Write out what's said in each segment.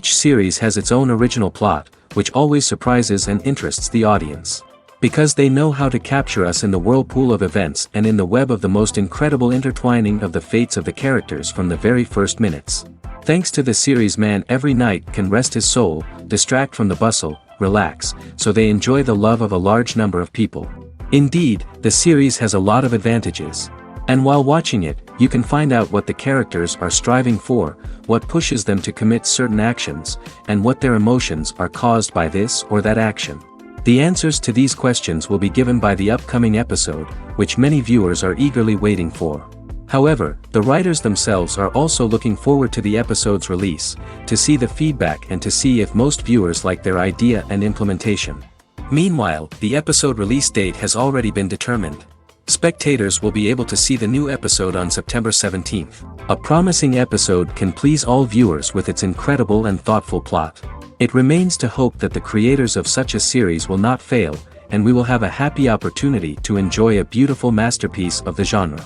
Each series has its own original plot, which always surprises and interests the audience. Because they know how to capture us in the whirlpool of events and in the web of the most incredible intertwining of the fates of the characters from the very first minutes. Thanks to the series, man every night can rest his soul, distract from the bustle, relax, so they enjoy the love of a large number of people. Indeed, the series has a lot of advantages. And while watching it, you can find out what the characters are striving for, what pushes them to commit certain actions, and what their emotions are caused by this or that action. The answers to these questions will be given by the upcoming episode, which many viewers are eagerly waiting for. However, the writers themselves are also looking forward to the episode's release, to see the feedback and to see if most viewers like their idea and implementation. Meanwhile, the episode release date has already been determined. Spectators will be able to see the new episode on September 17th. A promising episode can please all viewers with its incredible and thoughtful plot. It remains to hope that the creators of such a series will not fail, and we will have a happy opportunity to enjoy a beautiful masterpiece of the genre.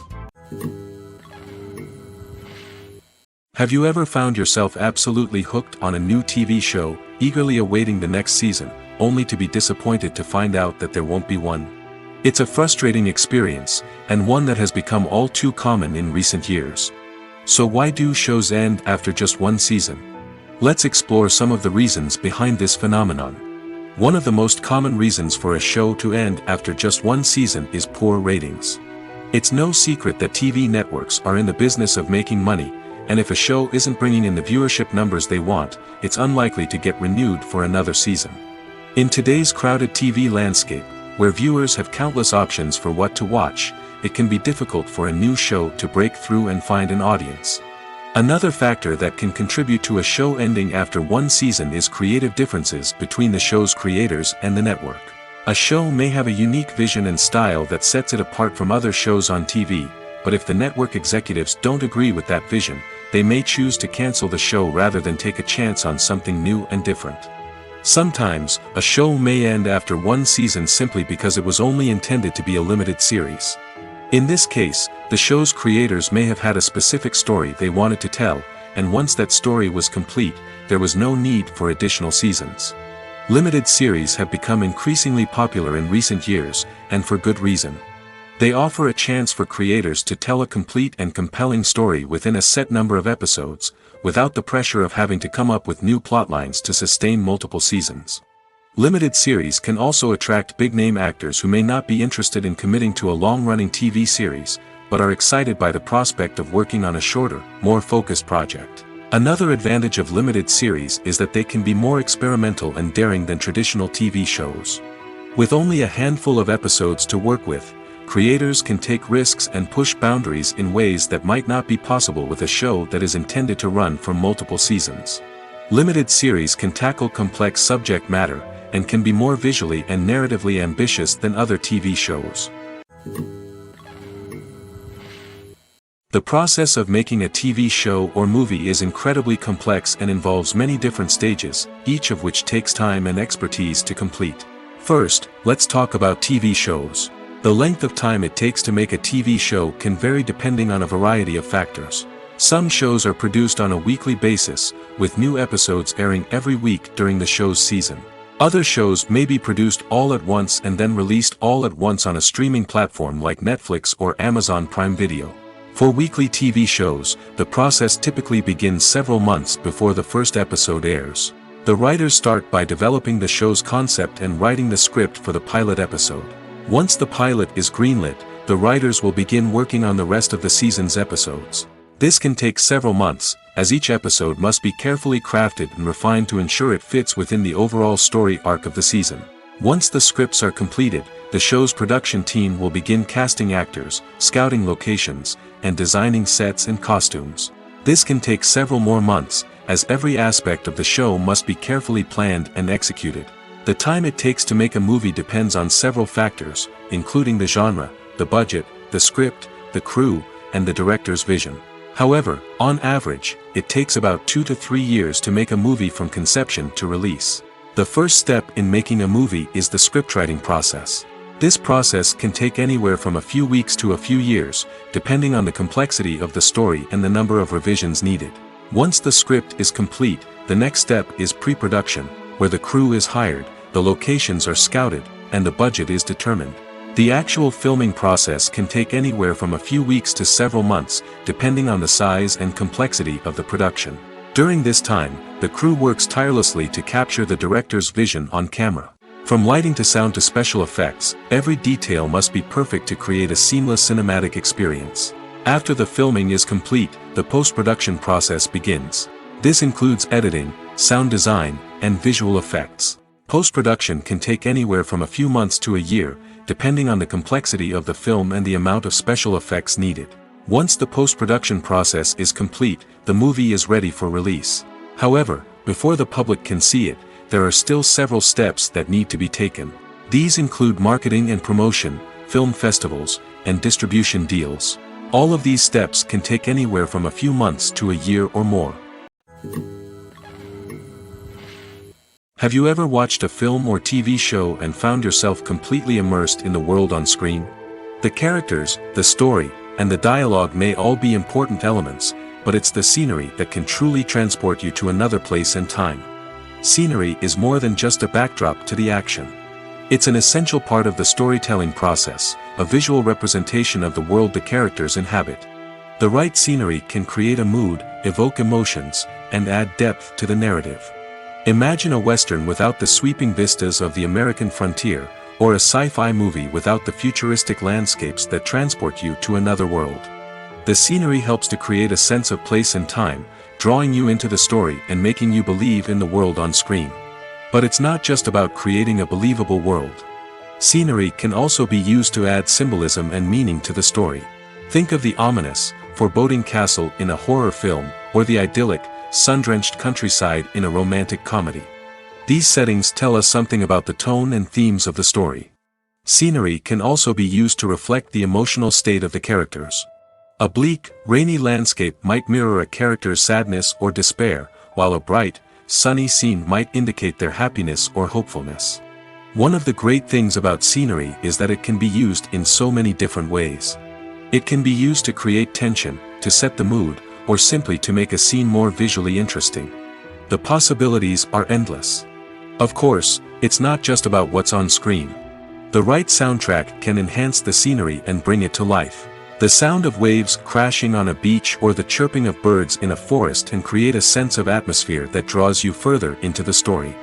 Have you ever found yourself absolutely hooked on a new TV show, eagerly awaiting the next season, only to be disappointed to find out that there won't be one? It's a frustrating experience, and one that has become all too common in recent years. So why do shows end after just one season? Let's explore some of the reasons behind this phenomenon. One of the most common reasons for a show to end after just one season is poor ratings. It's no secret that TV networks are in the business of making money, and if a show isn't bringing in the viewership numbers they want, it's unlikely to get renewed for another season. In today's crowded TV landscape, where viewers have countless options for what to watch, it can be difficult for a new show to break through and find an audience. Another factor that can contribute to a show ending after one season is creative differences between the show's creators and the network. A show may have a unique vision and style that sets it apart from other shows on TV, but if the network executives don't agree with that vision, they may choose to cancel the show rather than take a chance on something new and different. Sometimes, a show may end after one season simply because it was only intended to be a limited series. In this case, the show's creators may have had a specific story they wanted to tell, and once that story was complete, there was no need for additional seasons. Limited series have become increasingly popular in recent years, and for good reason. They offer a chance for creators to tell a complete and compelling story within a set number of episodes, without the pressure of having to come up with new plotlines to sustain multiple seasons. Limited series can also attract big-name actors who may not be interested in committing to a long-running TV series, but are excited by the prospect of working on a shorter, more focused project. Another advantage of limited series is that they can be more experimental and daring than traditional TV shows. With only a handful of episodes to work with, creators can take risks and push boundaries in ways that might not be possible with a show that is intended to run for multiple seasons. Limited series can tackle complex subject matter, and can be more visually and narratively ambitious than other TV shows. The process of making a TV show or movie is incredibly complex and involves many different stages, each of which takes time and expertise to complete. First, let's talk about TV shows. The length of time it takes to make a TV show can vary depending on a variety of factors. Some shows are produced on a weekly basis, with new episodes airing every week during the show's season. Other shows may be produced all at once and then released all at once on a streaming platform like Netflix or Amazon Prime Video. For weekly TV shows, the process typically begins several months before the first episode airs. The writers start by developing the show's concept and writing the script for the pilot episode. Once the pilot is greenlit, the writers will begin working on the rest of the season's episodes. This can take several months, as each episode must be carefully crafted and refined to ensure it fits within the overall story arc of the season. Once the scripts are completed, the show's production team will begin casting actors, scouting locations, and designing sets and costumes. This can take several more months, as every aspect of the show must be carefully planned and executed. The time it takes to make a movie depends on several factors, including the genre, the budget, the script, the crew, and the director's vision. However, on average, it takes about 2 to 3 years to make a movie from conception to release. The first step in making a movie is the scriptwriting process. This process can take anywhere from a few weeks to a few years, depending on the complexity of the story and the number of revisions needed. Once the script is complete, the next step is pre-production, where the crew is hired, the locations are scouted, and the budget is determined. The actual filming process can take anywhere from a few weeks to several months, depending on the size and complexity of the production. During this time, the crew works tirelessly to capture the director's vision on camera. From lighting to sound to special effects, every detail must be perfect to create a seamless cinematic experience. After the filming is complete, the post-production process begins. This includes editing, sound design, and visual effects. Post-production can take anywhere from a few months to a year, depending on the complexity of the film and the amount of special effects needed. Once the post-production process is complete, the movie is ready for release. However, before the public can see it, there are still several steps that need to be taken. These include marketing and promotion, film festivals, and distribution deals. All of these steps can take anywhere from a few months to a year or more. Have you ever watched a film or TV show and found yourself completely immersed in the world on screen? The characters, the story, and the dialogue may all be important elements, but it's the scenery that can truly transport you to another place and time. Scenery is more than just a backdrop to the action. It's an essential part of the storytelling process, a visual representation of the world the characters inhabit. The right scenery can create a mood, evoke emotions, and add depth to the narrative. Imagine a Western without the sweeping vistas of the American frontier, or a sci-fi movie without the futuristic landscapes that transport you to another world. The scenery helps to create a sense of place and time, drawing you into the story and making you believe in the world on screen. But it's not just about creating a believable world. Scenery can also be used to add symbolism and meaning to the story. Think of the ominous, foreboding castle in a horror film, or the idyllic, sun-drenched countryside in a romantic comedy. These settings tell us something about the tone and themes of the story. Scenery can also be used to reflect the emotional state of the characters. A bleak, rainy landscape might mirror a character's sadness or despair, while a bright, sunny scene might indicate their happiness or hopefulness. One of the great things about scenery is that it can be used in so many different ways. It can be used to create tension, to set the mood, or simply to make a scene more visually interesting. The possibilities are endless. Of course, it's not just about what's on screen. The right soundtrack can enhance the scenery and bring it to life. The sound of waves crashing on a beach or the chirping of birds in a forest can create a sense of atmosphere that draws you further into the story.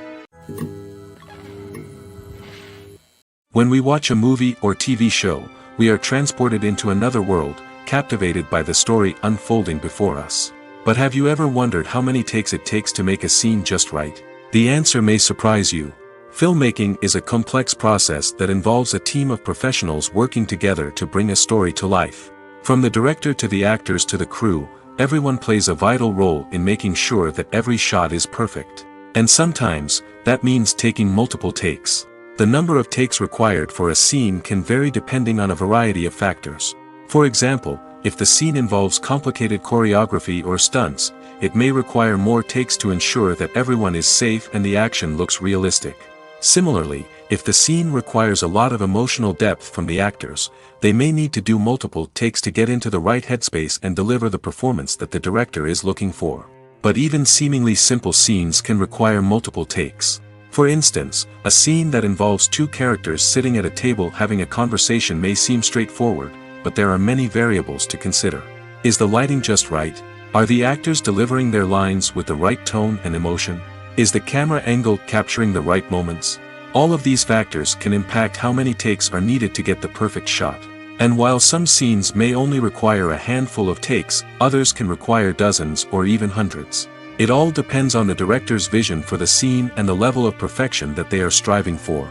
When we watch a movie or TV show, we are transported into another world, captivated by the story unfolding before us. But have you ever wondered how many takes it takes to make a scene just right? The answer may surprise you. Filmmaking is a complex process that involves a team of professionals working together to bring a story to life. From the director to the actors to the crew, everyone plays a vital role in making sure that every shot is perfect. And sometimes, that means taking multiple takes. The number of takes required for a scene can vary depending on a variety of factors. For example, if the scene involves complicated choreography or stunts, it may require more takes to ensure that everyone is safe and the action looks realistic. Similarly, if the scene requires a lot of emotional depth from the actors, they may need to do multiple takes to get into the right headspace and deliver the performance that the director is looking for. But even seemingly simple scenes can require multiple takes. For instance, a scene that involves two characters sitting at a table having a conversation may seem straightforward, but there are many variables to consider. Is the lighting just right? Are the actors delivering their lines with the right tone and emotion? Is the camera angle capturing the right moments? All of these factors can impact how many takes are needed to get the perfect shot. And while some scenes may only require a handful of takes, others can require dozens or even hundreds. It all depends on the director's vision for the scene and the level of perfection that they are striving for.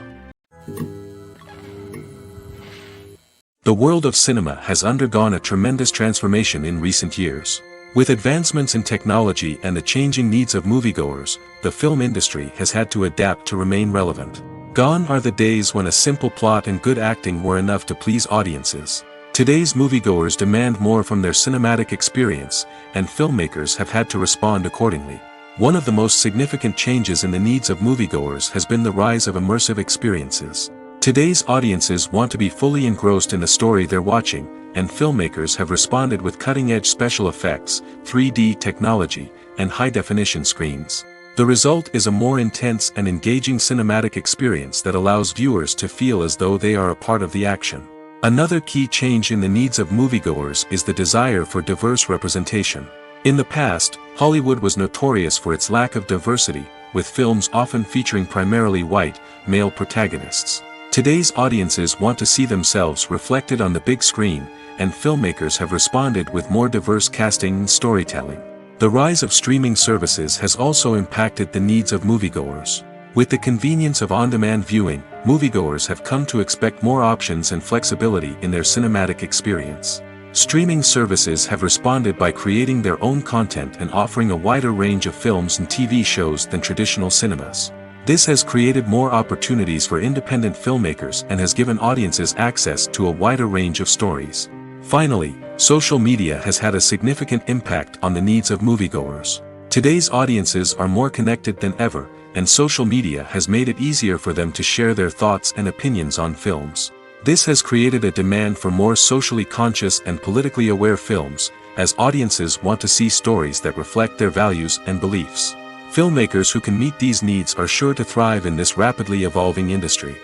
The world of cinema has undergone a tremendous transformation in recent years. With advancements in technology and the changing needs of moviegoers, the film industry has had to adapt to remain relevant. Gone are the days when a simple plot and good acting were enough to please audiences. Today's moviegoers demand more from their cinematic experience, and filmmakers have had to respond accordingly. One of the most significant changes in the needs of moviegoers has been the rise of immersive experiences. Today's audiences want to be fully engrossed in the story they're watching, and filmmakers have responded with cutting-edge special effects, 3D technology, and high-definition screens. The result is a more intense and engaging cinematic experience that allows viewers to feel as though they are a part of the action. Another key change in the needs of moviegoers is the desire for diverse representation. In the past, Hollywood was notorious for its lack of diversity, with films often featuring primarily white, male protagonists. Today's audiences want to see themselves reflected on the big screen, and filmmakers have responded with more diverse casting and storytelling. The rise of streaming services has also impacted the needs of moviegoers. With the convenience of on-demand viewing, moviegoers have come to expect more options and flexibility in their cinematic experience. Streaming services have responded by creating their own content and offering a wider range of films and TV shows than traditional cinemas. This has created more opportunities for independent filmmakers and has given audiences access to a wider range of stories. Finally, social media has had a significant impact on the needs of moviegoers. Today's audiences are more connected than ever, and social media has made it easier for them to share their thoughts and opinions on films. This has created a demand for more socially conscious and politically aware films, as audiences want to see stories that reflect their values and beliefs. Filmmakers who can meet these needs are sure to thrive in this rapidly evolving industry.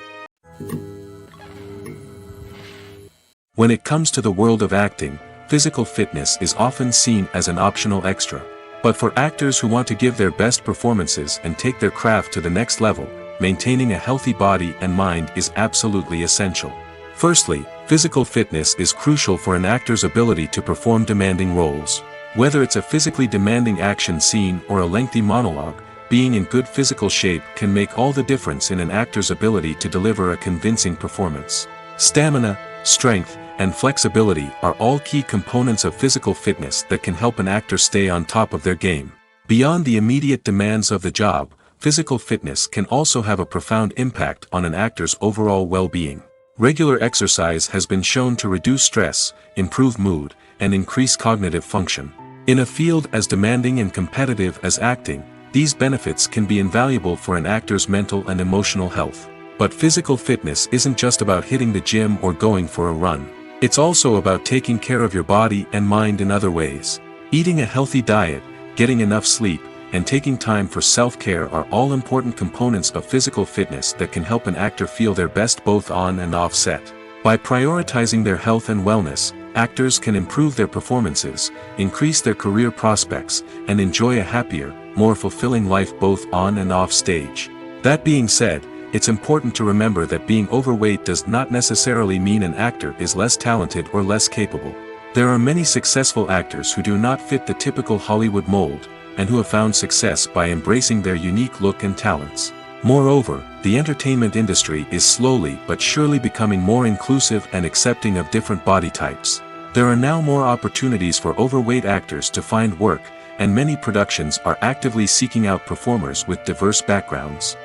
When it comes to the world of acting, physical fitness is often seen as an optional extra. But for actors who want to give their best performances and take their craft to the next level, maintaining a healthy body and mind is absolutely essential. Firstly, physical fitness is crucial for an actor's ability to perform demanding roles. Whether it's a physically demanding action scene or a lengthy monologue, being in good physical shape can make all the difference in an actor's ability to deliver a convincing performance. Stamina, strength, and flexibility are all key components of physical fitness that can help an actor stay on top of their game. Beyond the immediate demands of the job, physical fitness can also have a profound impact on an actor's overall well-being. Regular exercise has been shown to reduce stress, improve mood, and increase cognitive function. In a field as demanding and competitive as acting, these benefits can be invaluable for an actor's mental and emotional health. But physical fitness isn't just about hitting the gym or going for a run. It's also about taking care of your body and mind in other ways. Eating a healthy diet, getting enough sleep, and taking time for self-care are all important components of physical fitness that can help an actor feel their best both on and off set. By prioritizing their health and wellness, actors can improve their performances, increase their career prospects, and enjoy a happier, more fulfilling life both on and off stage. That being said, it's important to remember that being overweight does not necessarily mean an actor is less talented or less capable. There are many successful actors who do not fit the typical Hollywood mold, and who have found success by embracing their unique look and talents. Moreover, the entertainment industry is slowly but surely becoming more inclusive and accepting of different body types. There are now more opportunities for overweight actors to find work, and many productions are actively seeking out performers with diverse backgrounds.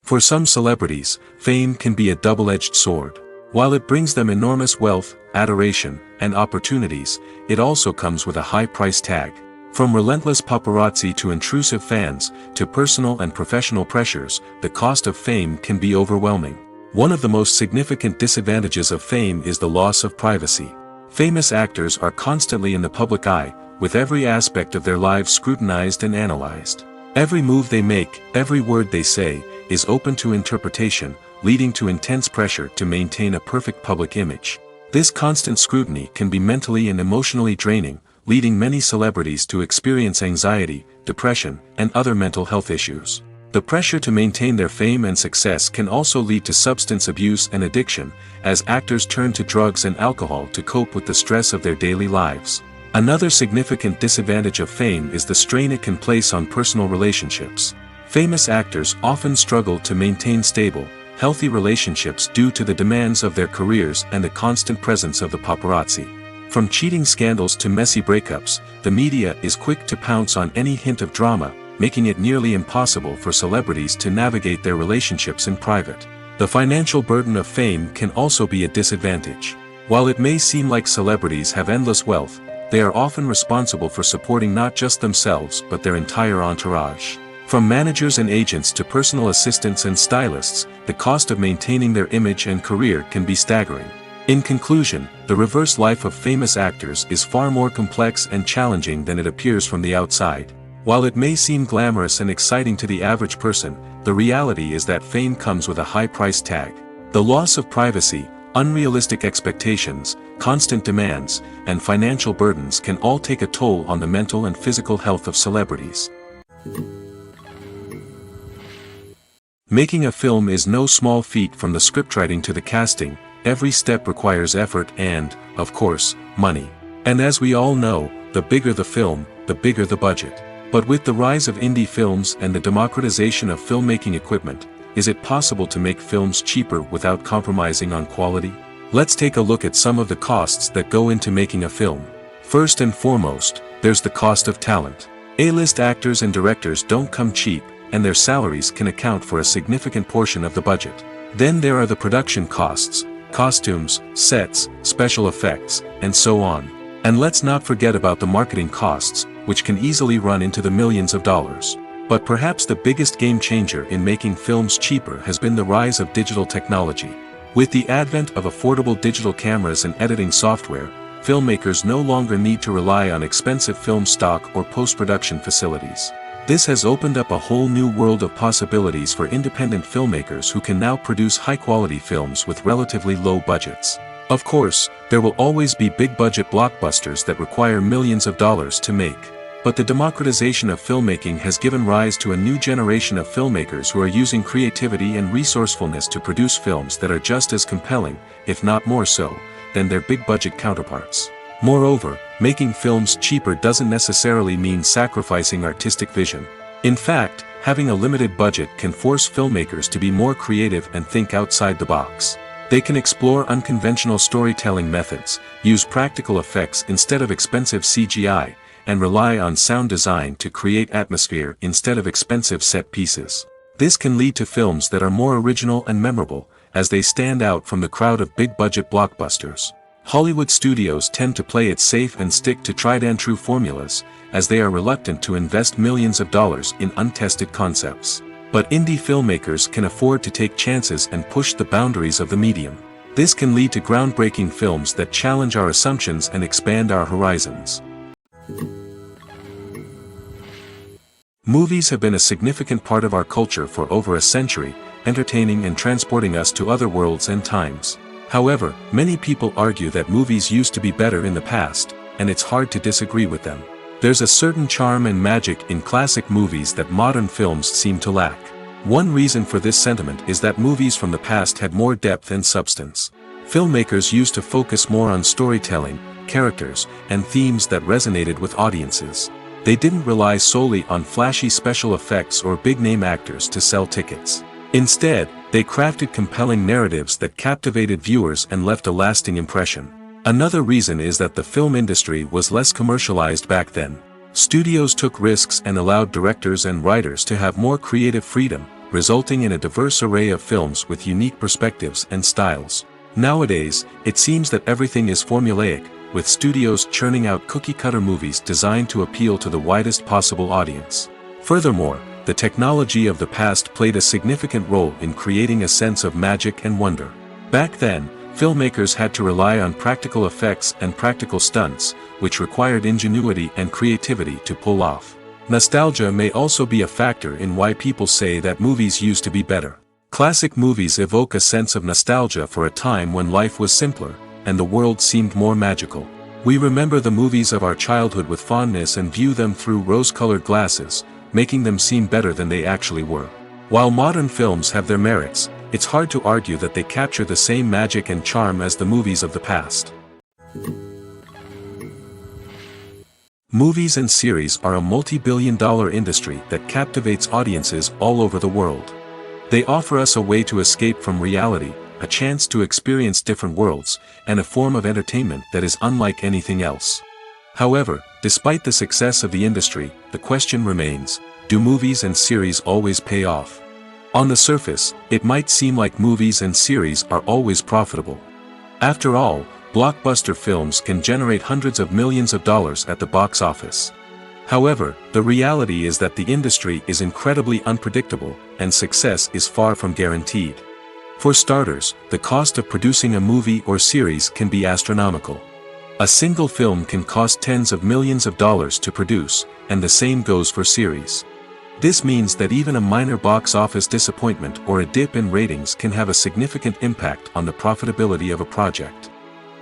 For some celebrities, fame can be a double-edged sword. While it brings them enormous wealth, adoration, and opportunities, it also comes with a high price tag. From relentless paparazzi to intrusive fans, to personal and professional pressures, the cost of fame can be overwhelming. One of the most significant disadvantages of fame is the loss of privacy. Famous actors are constantly in the public eye, with every aspect of their lives scrutinized and analyzed. Every move they make, every word they say, is open to interpretation, leading to intense pressure to maintain a perfect public image. This constant scrutiny can be mentally and emotionally draining, leading many celebrities to experience anxiety, depression, and other mental health issues. The pressure to maintain their fame and success can also lead to substance abuse and addiction, as actors turn to drugs and alcohol to cope with the stress of their daily lives. Another significant disadvantage of fame is the strain it can place on personal relationships. Famous actors often struggle to maintain stable, healthy relationships due to the demands of their careers and the constant presence of the paparazzi. From cheating scandals to messy breakups, the media is quick to pounce on any hint of drama, making it nearly impossible for celebrities to navigate their relationships in private. The financial burden of fame can also be a disadvantage. While it may seem like celebrities have endless wealth, they are often responsible for supporting not just themselves but their entire entourage. From managers and agents to personal assistants and stylists, the cost of maintaining their image and career can be staggering. In conclusion, the reverse life of famous actors is far more complex and challenging than it appears from the outside. While it may seem glamorous and exciting to the average person, the reality is that fame comes with a high price tag. The loss of privacy, unrealistic expectations, constant demands, and financial burdens can all take a toll on the mental and physical health of celebrities. Making a film is no small feat. From the scriptwriting to the casting, every step requires effort and, of course, money. And as we all know, the bigger the film, the bigger the budget. But with the rise of indie films and the democratization of filmmaking equipment, is it possible to make films cheaper without compromising on quality? Let's take a look at some of the costs that go into making a film. First and foremost, there's the cost of talent. A-list actors and directors don't come cheap, and their salaries can account for a significant portion of the budget. Then there are the production costs, costumes, sets, special effects, and so on. And let's not forget about the marketing costs, which can easily run into the millions of dollars. But perhaps the biggest game changer in making films cheaper has been the rise of digital technology. With the advent of affordable digital cameras and editing software, filmmakers no longer need to rely on expensive film stock or post-production facilities. This has opened up a whole new world of possibilities for independent filmmakers who can now produce high-quality films with relatively low budgets. Of course, there will always be big-budget blockbusters that require millions of dollars to make. But the democratization of filmmaking has given rise to a new generation of filmmakers who are using creativity and resourcefulness to produce films that are just as compelling, if not more so, than their big-budget counterparts. Moreover, making films cheaper doesn't necessarily mean sacrificing artistic vision. In fact, having a limited budget can force filmmakers to be more creative and think outside the box. They can explore unconventional storytelling methods, use practical effects instead of expensive CGI, and rely on sound design to create atmosphere instead of expensive set pieces. This can lead to films that are more original and memorable, as they stand out from the crowd of big-budget blockbusters. Hollywood studios tend to play it safe and stick to tried-and-true formulas, as they are reluctant to invest millions of dollars in untested concepts. But indie filmmakers can afford to take chances and push the boundaries of the medium. This can lead to groundbreaking films that challenge our assumptions and expand our horizons. Movies have been a significant part of our culture for over a century, entertaining and transporting us to other worlds and times. However, many people argue that movies used to be better in the past, and it's hard to disagree with them. There's a certain charm and magic in classic movies that modern films seem to lack. One reason for this sentiment is that movies from the past had more depth and substance. Filmmakers used to focus more on storytelling, characters, and themes that resonated with audiences. They didn't rely solely on flashy special effects or big-name actors to sell tickets. Instead, they crafted compelling narratives that captivated viewers and left a lasting impression. Another reason is that the film industry was less commercialized back then. Studios took risks and allowed directors and writers to have more creative freedom, resulting in a diverse array of films with unique perspectives and styles. Nowadays, it seems that everything is formulaic, with studios churning out cookie-cutter movies designed to appeal to the widest possible audience. Furthermore, the technology of the past played a significant role in creating a sense of magic and wonder. Back then, filmmakers had to rely on practical effects and practical stunts, which required ingenuity and creativity to pull off. Nostalgia may also be a factor in why people say that movies used to be better. Classic movies evoke a sense of nostalgia for a time when life was simpler, and the world seemed more magical. We remember the movies of our childhood with fondness and view them through rose-colored glasses, making them seem better than they actually were. While modern films have their merits, it's hard to argue that they capture the same magic and charm as the movies of the past. Movies and series are a multi-billion-dollar industry that captivates audiences all over the world. They offer us a way to escape from reality, a chance to experience different worlds, and a form of entertainment that is unlike anything else. However, despite the success of the industry, the question remains, do movies and series always pay off? On the surface, it might seem like movies and series are always profitable. After all, blockbuster films can generate hundreds of millions of dollars at the box office. However, the reality is that the industry is incredibly unpredictable, and success is far from guaranteed. For starters, the cost of producing a movie or series can be astronomical. A single film can cost tens of millions of dollars to produce, and the same goes for series. This means that even a minor box office disappointment or a dip in ratings can have a significant impact on the profitability of a project.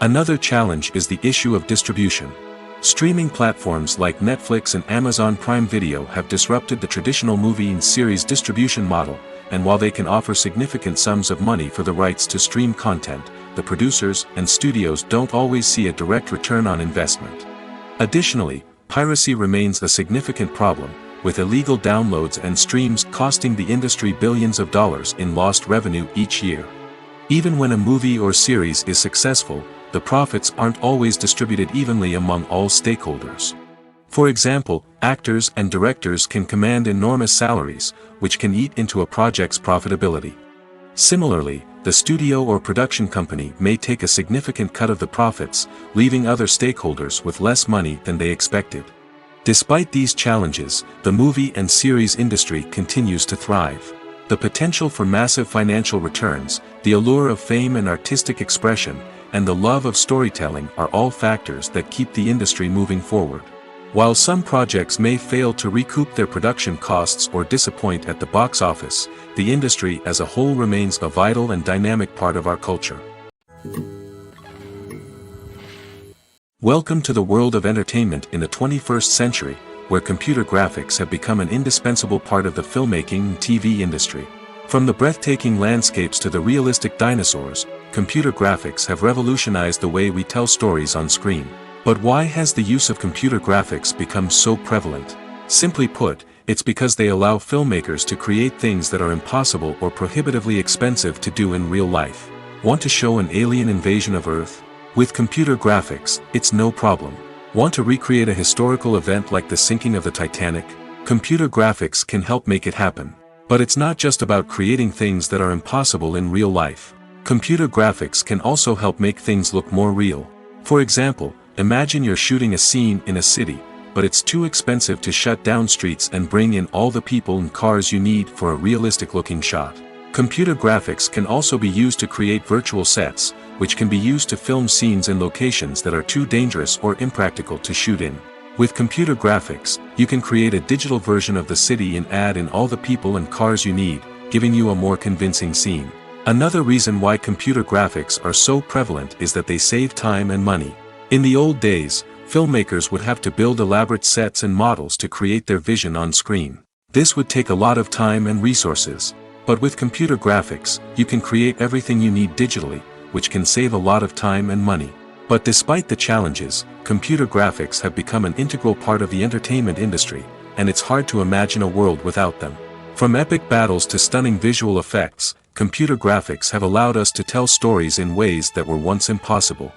Another challenge is the issue of distribution. Streaming platforms like Netflix and Amazon Prime Video have disrupted the traditional movie and series distribution model, and while they can offer significant sums of money for the rights to stream content, the producers and studios don't always see a direct return on investment. Additionally, piracy remains a significant problem, with illegal downloads and streams costing the industry billions of dollars in lost revenue each year. Even when a movie or series is successful, the profits aren't always distributed evenly among all stakeholders. For example, actors and directors can command enormous salaries, which can eat into a project's profitability. Similarly, the studio or production company may take a significant cut of the profits, leaving other stakeholders with less money than they expected. Despite these challenges, the movie and series industry continues to thrive. The potential for massive financial returns, the allure of fame and artistic expression, and the love of storytelling are all factors that keep the industry moving forward. While some projects may fail to recoup their production costs or disappoint at the box office, the industry as a whole remains a vital and dynamic part of our culture. Welcome to the world of entertainment in the 21st century, where computer graphics have become an indispensable part of the filmmaking and TV industry. From the breathtaking landscapes to the realistic dinosaurs, computer graphics have revolutionized the way we tell stories on screen. But why has the use of computer graphics become so prevalent? Simply put, it's because they allow filmmakers to create things that are impossible or prohibitively expensive to do in real life. Want to show an alien invasion of Earth? With computer graphics, it's no problem. Want to recreate a historical event like the sinking of the Titanic? Computer graphics can help make it happen. But it's not just about creating things that are impossible in real life. Computer graphics can also help make things look more real. For example, imagine you're shooting a scene in a city, but it's too expensive to shut down streets and bring in all the people and cars you need for a realistic-looking shot. Computer graphics can also be used to create virtual sets, which can be used to film scenes in locations that are too dangerous or impractical to shoot in. With computer graphics, you can create a digital version of the city and add in all the people and cars you need, giving you a more convincing scene. Another reason why computer graphics are so prevalent is that they save time and money. In the old days, filmmakers would have to build elaborate sets and models to create their vision on screen. This would take a lot of time and resources. But with computer graphics, you can create everything you need digitally, which can save a lot of time and money. But despite the challenges, computer graphics have become an integral part of the entertainment industry, and it's hard to imagine a world without them. From epic battles to stunning visual effects, computer graphics have allowed us to tell stories in ways that were once impossible.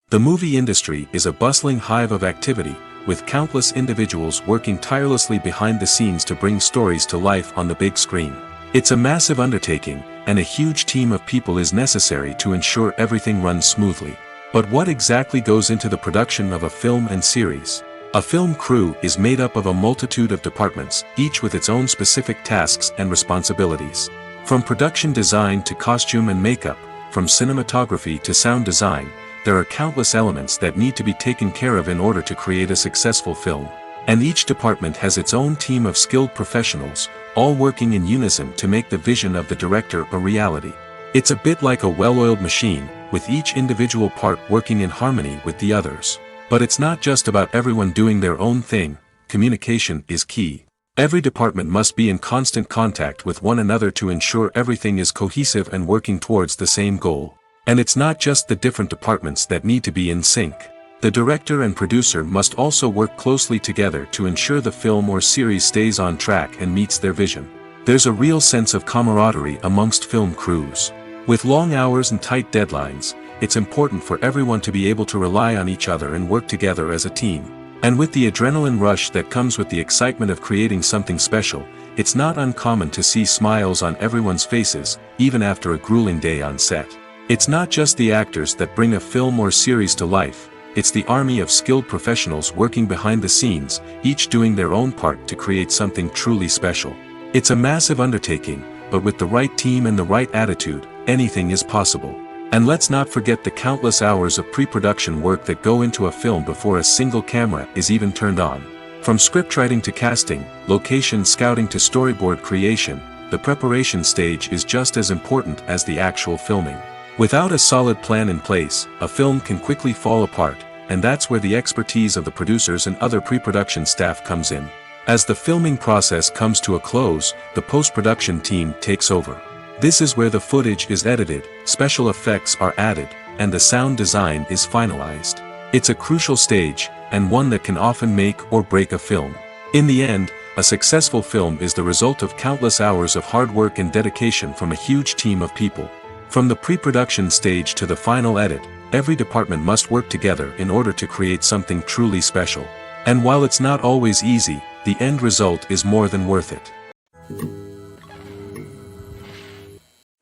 The movie industry is a bustling hive of activity, with countless individuals working tirelessly behind the scenes to bring stories to life on the big screen. It's a massive undertaking, and a huge team of people is necessary to ensure everything runs smoothly. But what exactly goes into the production of a film and series? A film crew is made up of a multitude of departments, each with its own specific tasks and responsibilities. From production design to costume and makeup, from cinematography to sound design, there are countless elements that need to be taken care of in order to create a successful film. And each department has its own team of skilled professionals, all working in unison to make the vision of the director a reality. It's a bit like a well-oiled machine, with each individual part working in harmony with the others. But it's not just about everyone doing their own thing. Communication is key. Every department must be in constant contact with one another to ensure everything is cohesive and working towards the same goal. And it's not just the different departments that need to be in sync. The director and producer must also work closely together to ensure the film or series stays on track and meets their vision. There's a real sense of camaraderie amongst film crews. With long hours and tight deadlines, it's important for everyone to be able to rely on each other and work together as a team. And with the adrenaline rush that comes with the excitement of creating something special, it's not uncommon to see smiles on everyone's faces, even after a grueling day on set. It's not just the actors that bring a film or series to life, it's the army of skilled professionals working behind the scenes, each doing their own part to create something truly special. It's a massive undertaking, but with the right team and the right attitude, anything is possible. And let's not forget the countless hours of pre-production work that go into a film before a single camera is even turned on. From scriptwriting to casting, location scouting to storyboard creation, the preparation stage is just as important as the actual filming. Without a solid plan in place, a film can quickly fall apart, and that's where the expertise of the producers and other pre-production staff comes in. As the filming process comes to a close, the post-production team takes over. This is where the footage is edited, special effects are added, and the sound design is finalized. It's a crucial stage, and one that can often make or break a film. In the end, a successful film is the result of countless hours of hard work and dedication from a huge team of people. From the pre-production stage to the final edit, every department must work together in order to create something truly special. And while it's not always easy, the end result is more than worth it.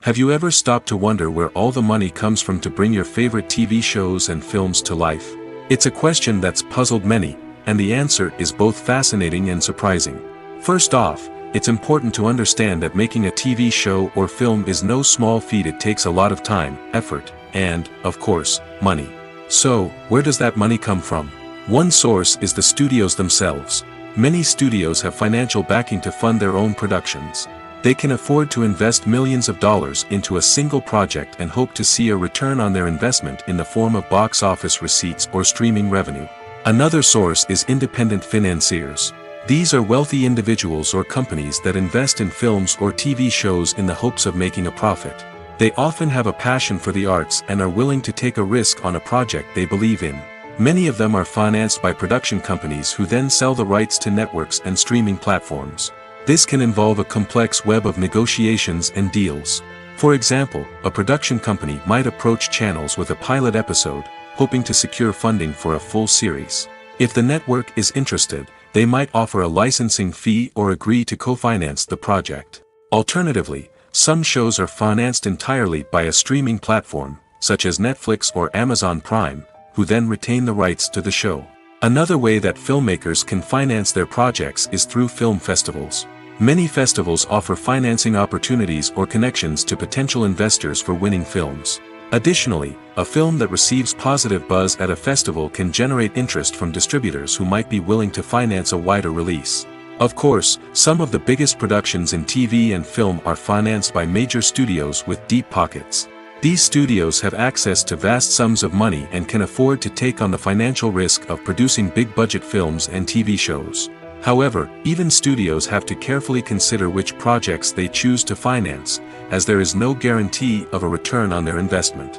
Have you ever stopped to wonder where all the money comes from to bring your favorite TV shows and films to life? It's a question that's puzzled many, and the answer is both fascinating and surprising. First off, it's important to understand that making a TV show or film is no small feat. It takes a lot of time, effort, and, of course, money. So, where does that money come from? One source is the studios themselves. Many studios have financial backing to fund their own productions. They can afford to invest millions of dollars into a single project and hope to see a return on their investment in the form of box office receipts or streaming revenue. Another source is independent financiers. These are wealthy individuals or companies that invest in films or TV shows in the hopes of making a profit. They often have a passion for the arts and are willing to take a risk on a project they believe in. Many of them are financed by production companies who then sell the rights to networks and streaming platforms. This can involve a complex web of negotiations and deals. For example, a production company might approach channels with a pilot episode, hoping to secure funding for a full series. If the network is interested, they might offer a licensing fee or agree to co-finance the project. Alternatively, some shows are financed entirely by a streaming platform, such as Netflix or Amazon Prime, who then retain the rights to the show. Another way that filmmakers can finance their projects is through film festivals. Many festivals offer financing opportunities or connections to potential investors for winning films. Additionally, a film that receives positive buzz at a festival can generate interest from distributors who might be willing to finance a wider release. Of course, some of the biggest productions in TV and film are financed by major studios with deep pockets. These studios have access to vast sums of money and can afford to take on the financial risk of producing big-budget films and TV shows. However, even studios have to carefully consider which projects they choose to finance, as there is no guarantee of a return on their investment.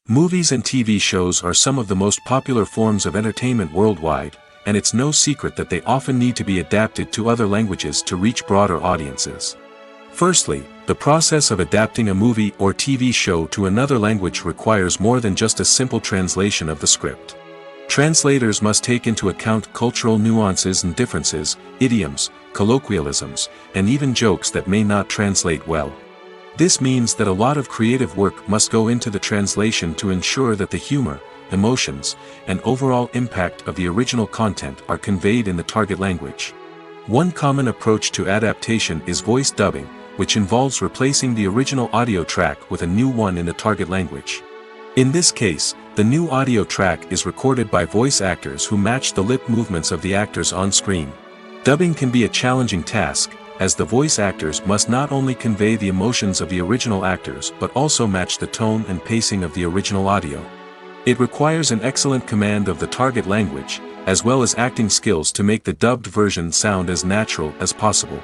Movies and TV shows are some of the most popular forms of entertainment worldwide, and it's no secret that they often need to be adapted to other languages to reach broader audiences. Firstly, the process of adapting a movie or TV show to another language requires more than just a simple translation of the script. Translators must take into account cultural nuances and differences, idioms, colloquialisms, and even jokes that may not translate well. This means that a lot of creative work must go into the translation to ensure that the humor, emotions, and overall impact of the original content are conveyed in the target language. One common approach to adaptation is voice dubbing, which involves replacing the original audio track with a new one in the target language. In this case, the new audio track is recorded by voice actors who match the lip movements of the actors on screen. Dubbing can be a challenging task, as the voice actors must not only convey the emotions of the original actors but also match the tone and pacing of the original audio. It requires an excellent command of the target language, as well as acting skills to make the dubbed version sound as natural as possible.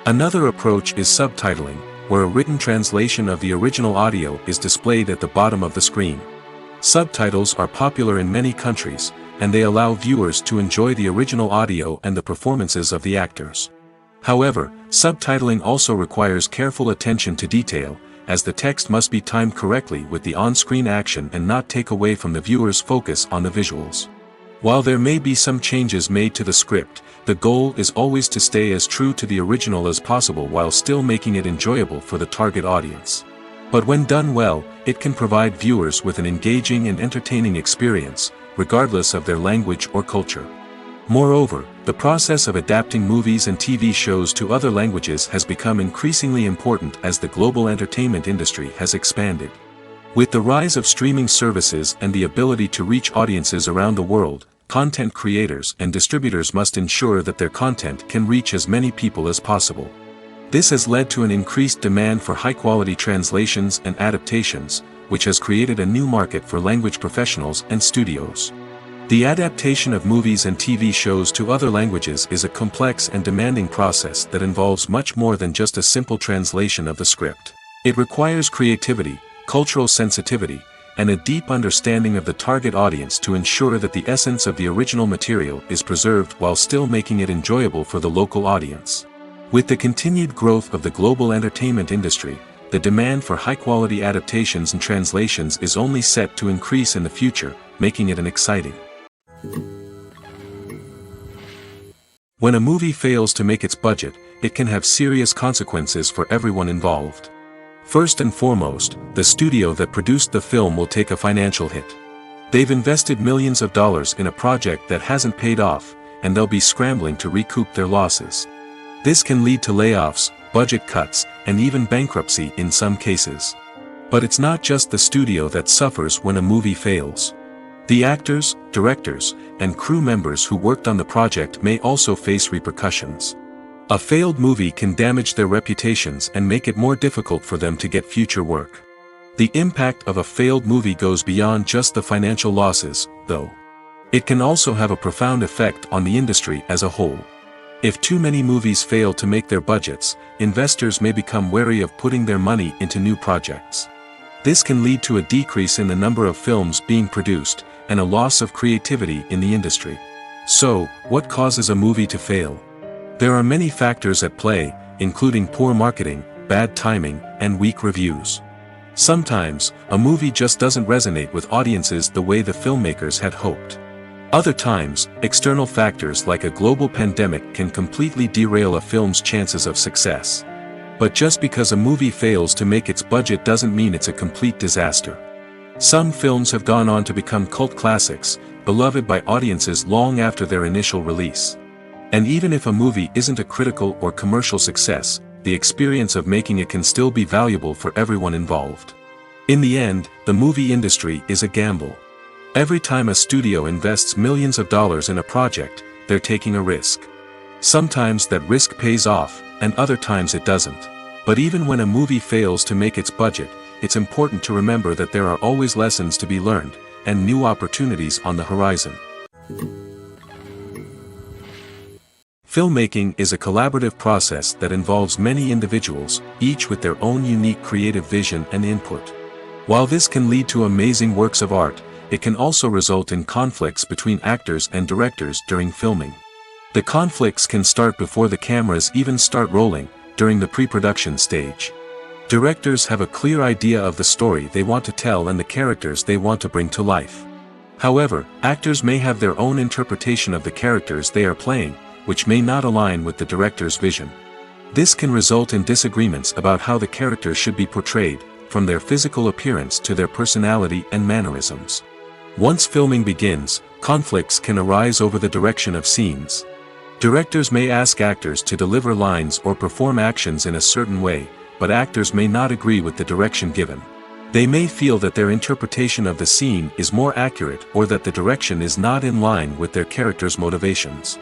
Another approach is subtitling, where a written translation of the original audio is displayed at the bottom of the screen. Subtitles are popular in many countries, and they allow viewers to enjoy the original audio and the performances of the actors. However, subtitling also requires careful attention to detail, as the text must be timed correctly with the on-screen action and not take away from the viewer's focus on the visuals. While there may be some changes made to the script, the goal is always to stay as true to the original as possible while still making it enjoyable for the target audience. But when done well, it can provide viewers with an engaging and entertaining experience, regardless of their language or culture. Moreover, The process of adapting movies and TV shows to other languages has become increasingly important as the global entertainment industry has expanded. With the rise of streaming services and the ability to reach audiences around the world, content creators and distributors must ensure that their content can reach as many people as possible. This has led to an increased demand for high-quality translations and adaptations, which has created a new market for language professionals and studios. The adaptation of movies and TV shows to other languages is a complex and demanding process that involves much more than just a simple translation of the script. It requires creativity, cultural sensitivity, and a deep understanding of the target audience to ensure that the essence of the original material is preserved while still making it enjoyable for the local audience. With the continued growth of the global entertainment industry, the demand for high-quality adaptations and translations is only set to increase in the future, making it an exciting. When a movie fails to make its budget, it can have serious consequences for everyone involved. First and foremost, the studio that produced the film will take a financial hit. They've invested millions of dollars in a project that hasn't paid off, and they'll be scrambling to recoup their losses. This can lead to layoffs, budget cuts, and even bankruptcy in some cases. But it's not just the studio that suffers when a movie fails. The actors, directors, and crew members who worked on the project may also face repercussions. A failed movie can damage their reputations and make it more difficult for them to get future work. The impact of a failed movie goes beyond just the financial losses, though. It can also have a profound effect on the industry as a whole. If too many movies fail to make their budgets, investors may become wary of putting their money into new projects. This can lead to a decrease in the number of films being produced, and a loss of creativity in the industry. So, what causes a movie to fail? There are many factors at play, including poor marketing, bad timing, and weak reviews. Sometimes, a movie just doesn't resonate with audiences the way the filmmakers had hoped. Other times, external factors like a global pandemic can completely derail a film's chances of success. But just because a movie fails to make its budget doesn't mean it's a complete disaster. Some films have gone on to become cult classics, beloved by audiences long after their initial release. And even if a movie isn't a critical or commercial success, the experience of making it can still be valuable for everyone involved. In the end, the movie industry is a gamble. Every time a studio invests millions of dollars in a project, they're taking a risk. Sometimes that risk pays off, and other times it doesn't. But even when a movie fails to make its budget, it's important to remember that there are always lessons to be learned, and new opportunities on the horizon. Filmmaking is a collaborative process that involves many individuals, each with their own unique creative vision and input. While this can lead to amazing works of art, it can also result in conflicts between actors and directors during filming. The conflicts can start before the cameras even start rolling, during the pre-production stage. Directors have a clear idea of the story they want to tell and the characters they want to bring to life. However, actors may have their own interpretation of the characters they are playing, which may not align with the director's vision. This can result in disagreements about how the characters should be portrayed, from their physical appearance to their personality and mannerisms. Once filming begins, conflicts can arise over the direction of scenes. Directors may ask actors to deliver lines or perform actions in a certain way, but actors may not agree with the direction given. They may feel that their interpretation of the scene is more accurate or that the direction is not in line with their character's motivations.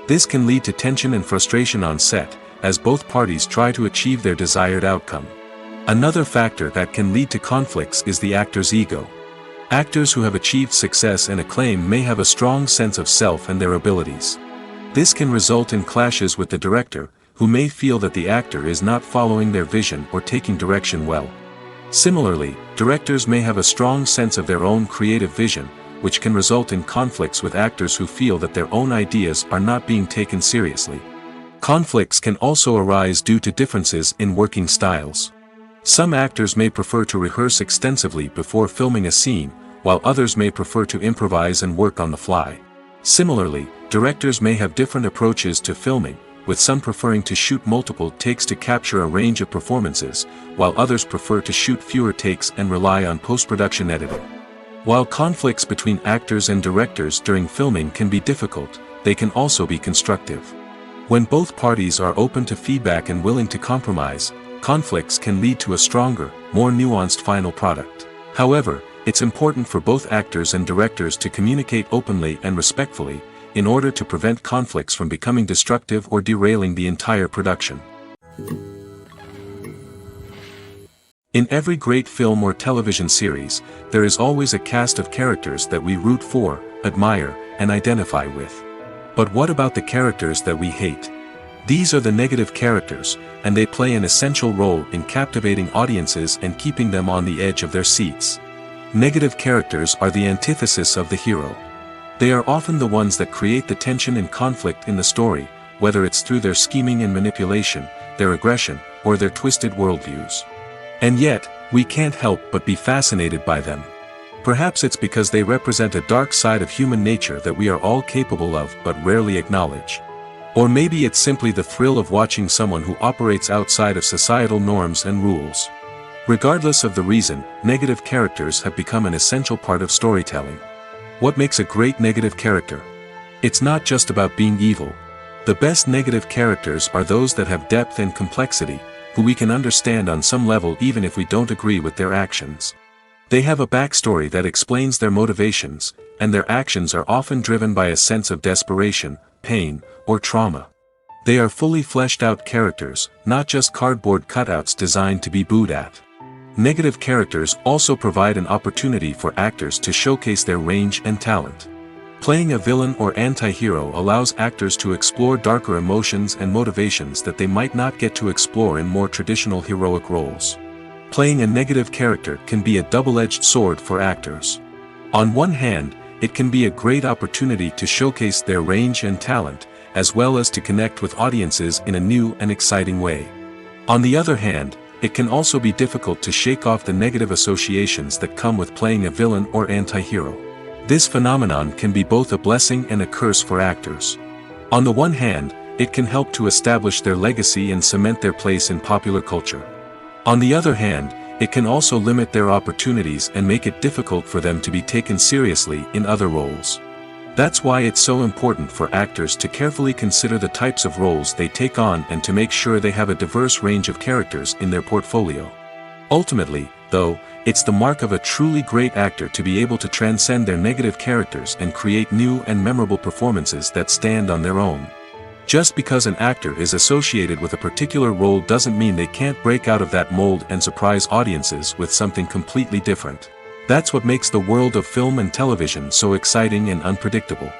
This can lead to tension and frustration on set, as both parties try to achieve their desired outcome. Another factor that can lead to conflicts is the actor's ego. Actors who have achieved success and acclaim may have a strong sense of self and their abilities. This can result in clashes with the director, who may feel that the actor is not following their vision or taking direction well. Similarly, directors may have a strong sense of their own creative vision, which can result in conflicts with actors who feel that their own ideas are not being taken seriously. Conflicts can also arise due to differences in working styles. Some actors may prefer to rehearse extensively before filming a scene, while others may prefer to improvise and work on the fly. Similarly, directors may have different approaches to filming, with some preferring to shoot multiple takes to capture a range of performances, while others prefer to shoot fewer takes and rely on post-production editing. While conflicts between actors and directors during filming can be difficult, they can also be constructive. When both parties are open to feedback and willing to compromise, conflicts can lead to a stronger, more nuanced final product. However, it's important for both actors and directors to communicate openly and respectfully, in order to prevent conflicts from becoming destructive or derailing the entire production. In every great film or television series, there is always a cast of characters that we root for, admire, and identify with. But what about the characters that we hate? These are the negative characters, and they play an essential role in captivating audiences and keeping them on the edge of their seats. Negative characters are the antithesis of the hero. They are often the ones that create the tension and conflict in the story, whether it's through their scheming and manipulation, their aggression, or their twisted worldviews. And yet, we can't help but be fascinated by them. Perhaps it's because they represent a dark side of human nature that we are all capable of but rarely acknowledge. Or maybe it's simply the thrill of watching someone who operates outside of societal norms and rules. Regardless of the reason, negative characters have become an essential part of storytelling. What makes a great negative character? It's not just about being evil. The best negative characters are those that have depth and complexity, who we can understand on some level even if we don't agree with their actions. They have a backstory that explains their motivations, and their actions are often driven by a sense of desperation, pain, or trauma. They are fully fleshed out characters, not just cardboard cutouts designed to be booed at. Negative characters also provide an opportunity for actors to showcase their range and talent. Playing a villain or anti-hero allows actors to explore darker emotions and motivations that they might not get to explore in more traditional heroic roles. Playing a negative character can be a double-edged sword for actors. On one hand, it can be a great opportunity to showcase their range and talent, as well as to connect with audiences in a new and exciting way. On the other hand, it can also be difficult to shake off the negative associations that come with playing a villain or anti-hero. This phenomenon can be both a blessing and a curse for actors. On the one hand, it can help to establish their legacy and cement their place in popular culture. On the other hand, it can also limit their opportunities and make it difficult for them to be taken seriously in other roles. That's why it's so important for actors to carefully consider the types of roles they take on and to make sure they have a diverse range of characters in their portfolio. Ultimately, though, it's the mark of a truly great actor to be able to transcend their negative characters and create new and memorable performances that stand on their own. Just because an actor is associated with a particular role doesn't mean they can't break out of that mold and surprise audiences with something completely different. That's what makes the world of film and television so exciting and unpredictable.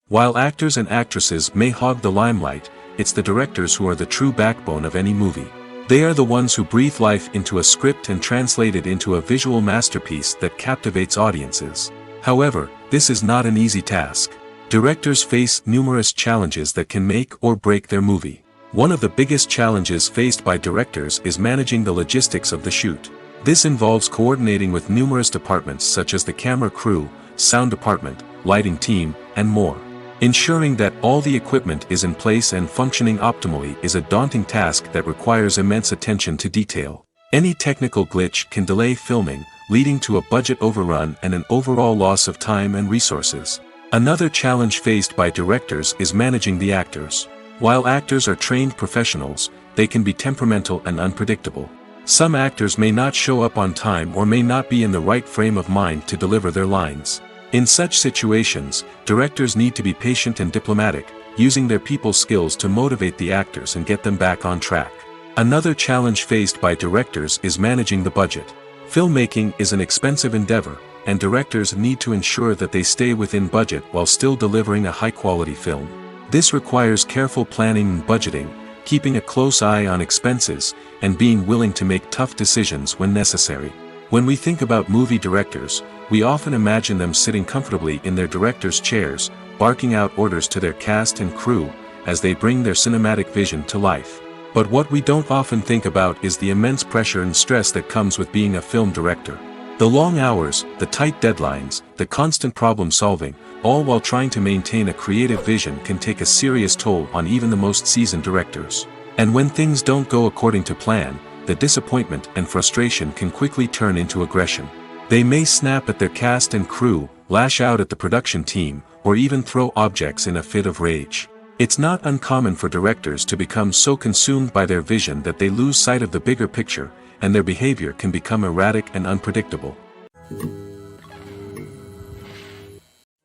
While actors and actresses may hog the limelight, it's the directors who are the true backbone of any movie. They are the ones who breathe life into a script and translate it into a visual masterpiece that captivates audiences. However, this is not an easy task. Directors face numerous challenges that can make or break their movie. One of the biggest challenges faced by directors is managing the logistics of the shoot. This involves coordinating with numerous departments such as the camera crew, sound department, lighting team, and more. Ensuring that all the equipment is in place and functioning optimally is a daunting task that requires immense attention to detail. Any technical glitch can delay filming, leading to a budget overrun and an overall loss of time and resources. Another challenge faced by directors is managing the actors. While actors are trained professionals, they can be temperamental and unpredictable. Some actors may not show up on time or may not be in the right frame of mind to deliver their lines. In such situations, directors need to be patient and diplomatic, using their people skills to motivate the actors and get them back on track. Another challenge faced by directors is managing the budget. Filmmaking is an expensive endeavor, and directors need to ensure that they stay within budget while still delivering a high-quality film. This requires careful planning and budgeting, keeping a close eye on expenses, and being willing to make tough decisions when necessary. When we think about movie directors, we often imagine them sitting comfortably in their director's chairs, barking out orders to their cast and crew, as they bring their cinematic vision to life. But what we don't often think about is the immense pressure and stress that comes with being a film director. The long hours, the tight deadlines, the constant problem solving, all while trying to maintain a creative vision can take a serious toll on even the most seasoned directors. And when things don't go according to plan, the disappointment and frustration can quickly turn into aggression. They may snap at their cast and crew, lash out at the production team, or even throw objects in a fit of rage. It's not uncommon for directors to become so consumed by their vision that they lose sight of the bigger picture, and their behavior can become erratic and unpredictable.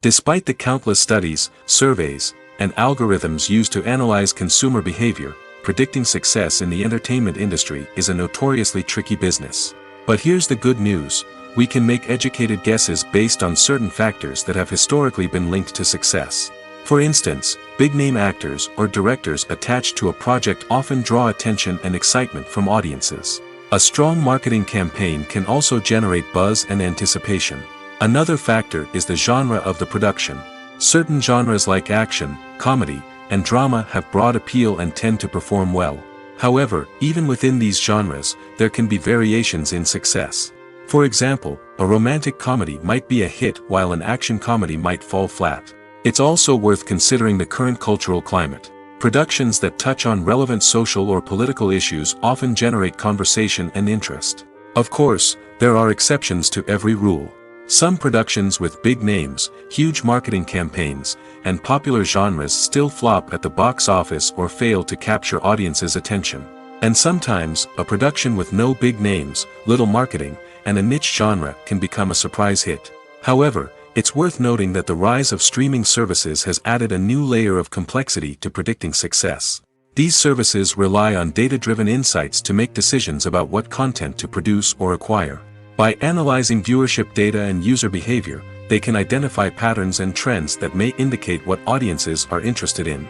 Despite the countless studies, surveys, and algorithms used to analyze consumer behavior, predicting success in the entertainment industry is a notoriously tricky business. But here's the good news: we can make educated guesses based on certain factors that have historically been linked to success. For instance, big-name actors or directors attached to a project often draw attention and excitement from audiences. A strong marketing campaign can also generate buzz and anticipation. Another factor is the genre of the production. Certain genres like action, comedy, and drama have broad appeal and tend to perform well. However, even within these genres, there can be variations in success. For example, a romantic comedy might be a hit while an action comedy might fall flat. It's also worth considering the current cultural climate. Productions that touch on relevant social or political issues often generate conversation and interest. Of course, there are exceptions to every rule. Some productions with big names, huge marketing campaigns, and popular genres still flop at the box office or fail to capture audiences' attention. And sometimes, a production with no big names, little marketing, and a niche genre can become a surprise hit. However, it's worth noting that the rise of streaming services has added a new layer of complexity to predicting success. These services rely on data-driven insights to make decisions about what content to produce or acquire. By analyzing viewership data and user behavior, they can identify patterns and trends that may indicate what audiences are interested in.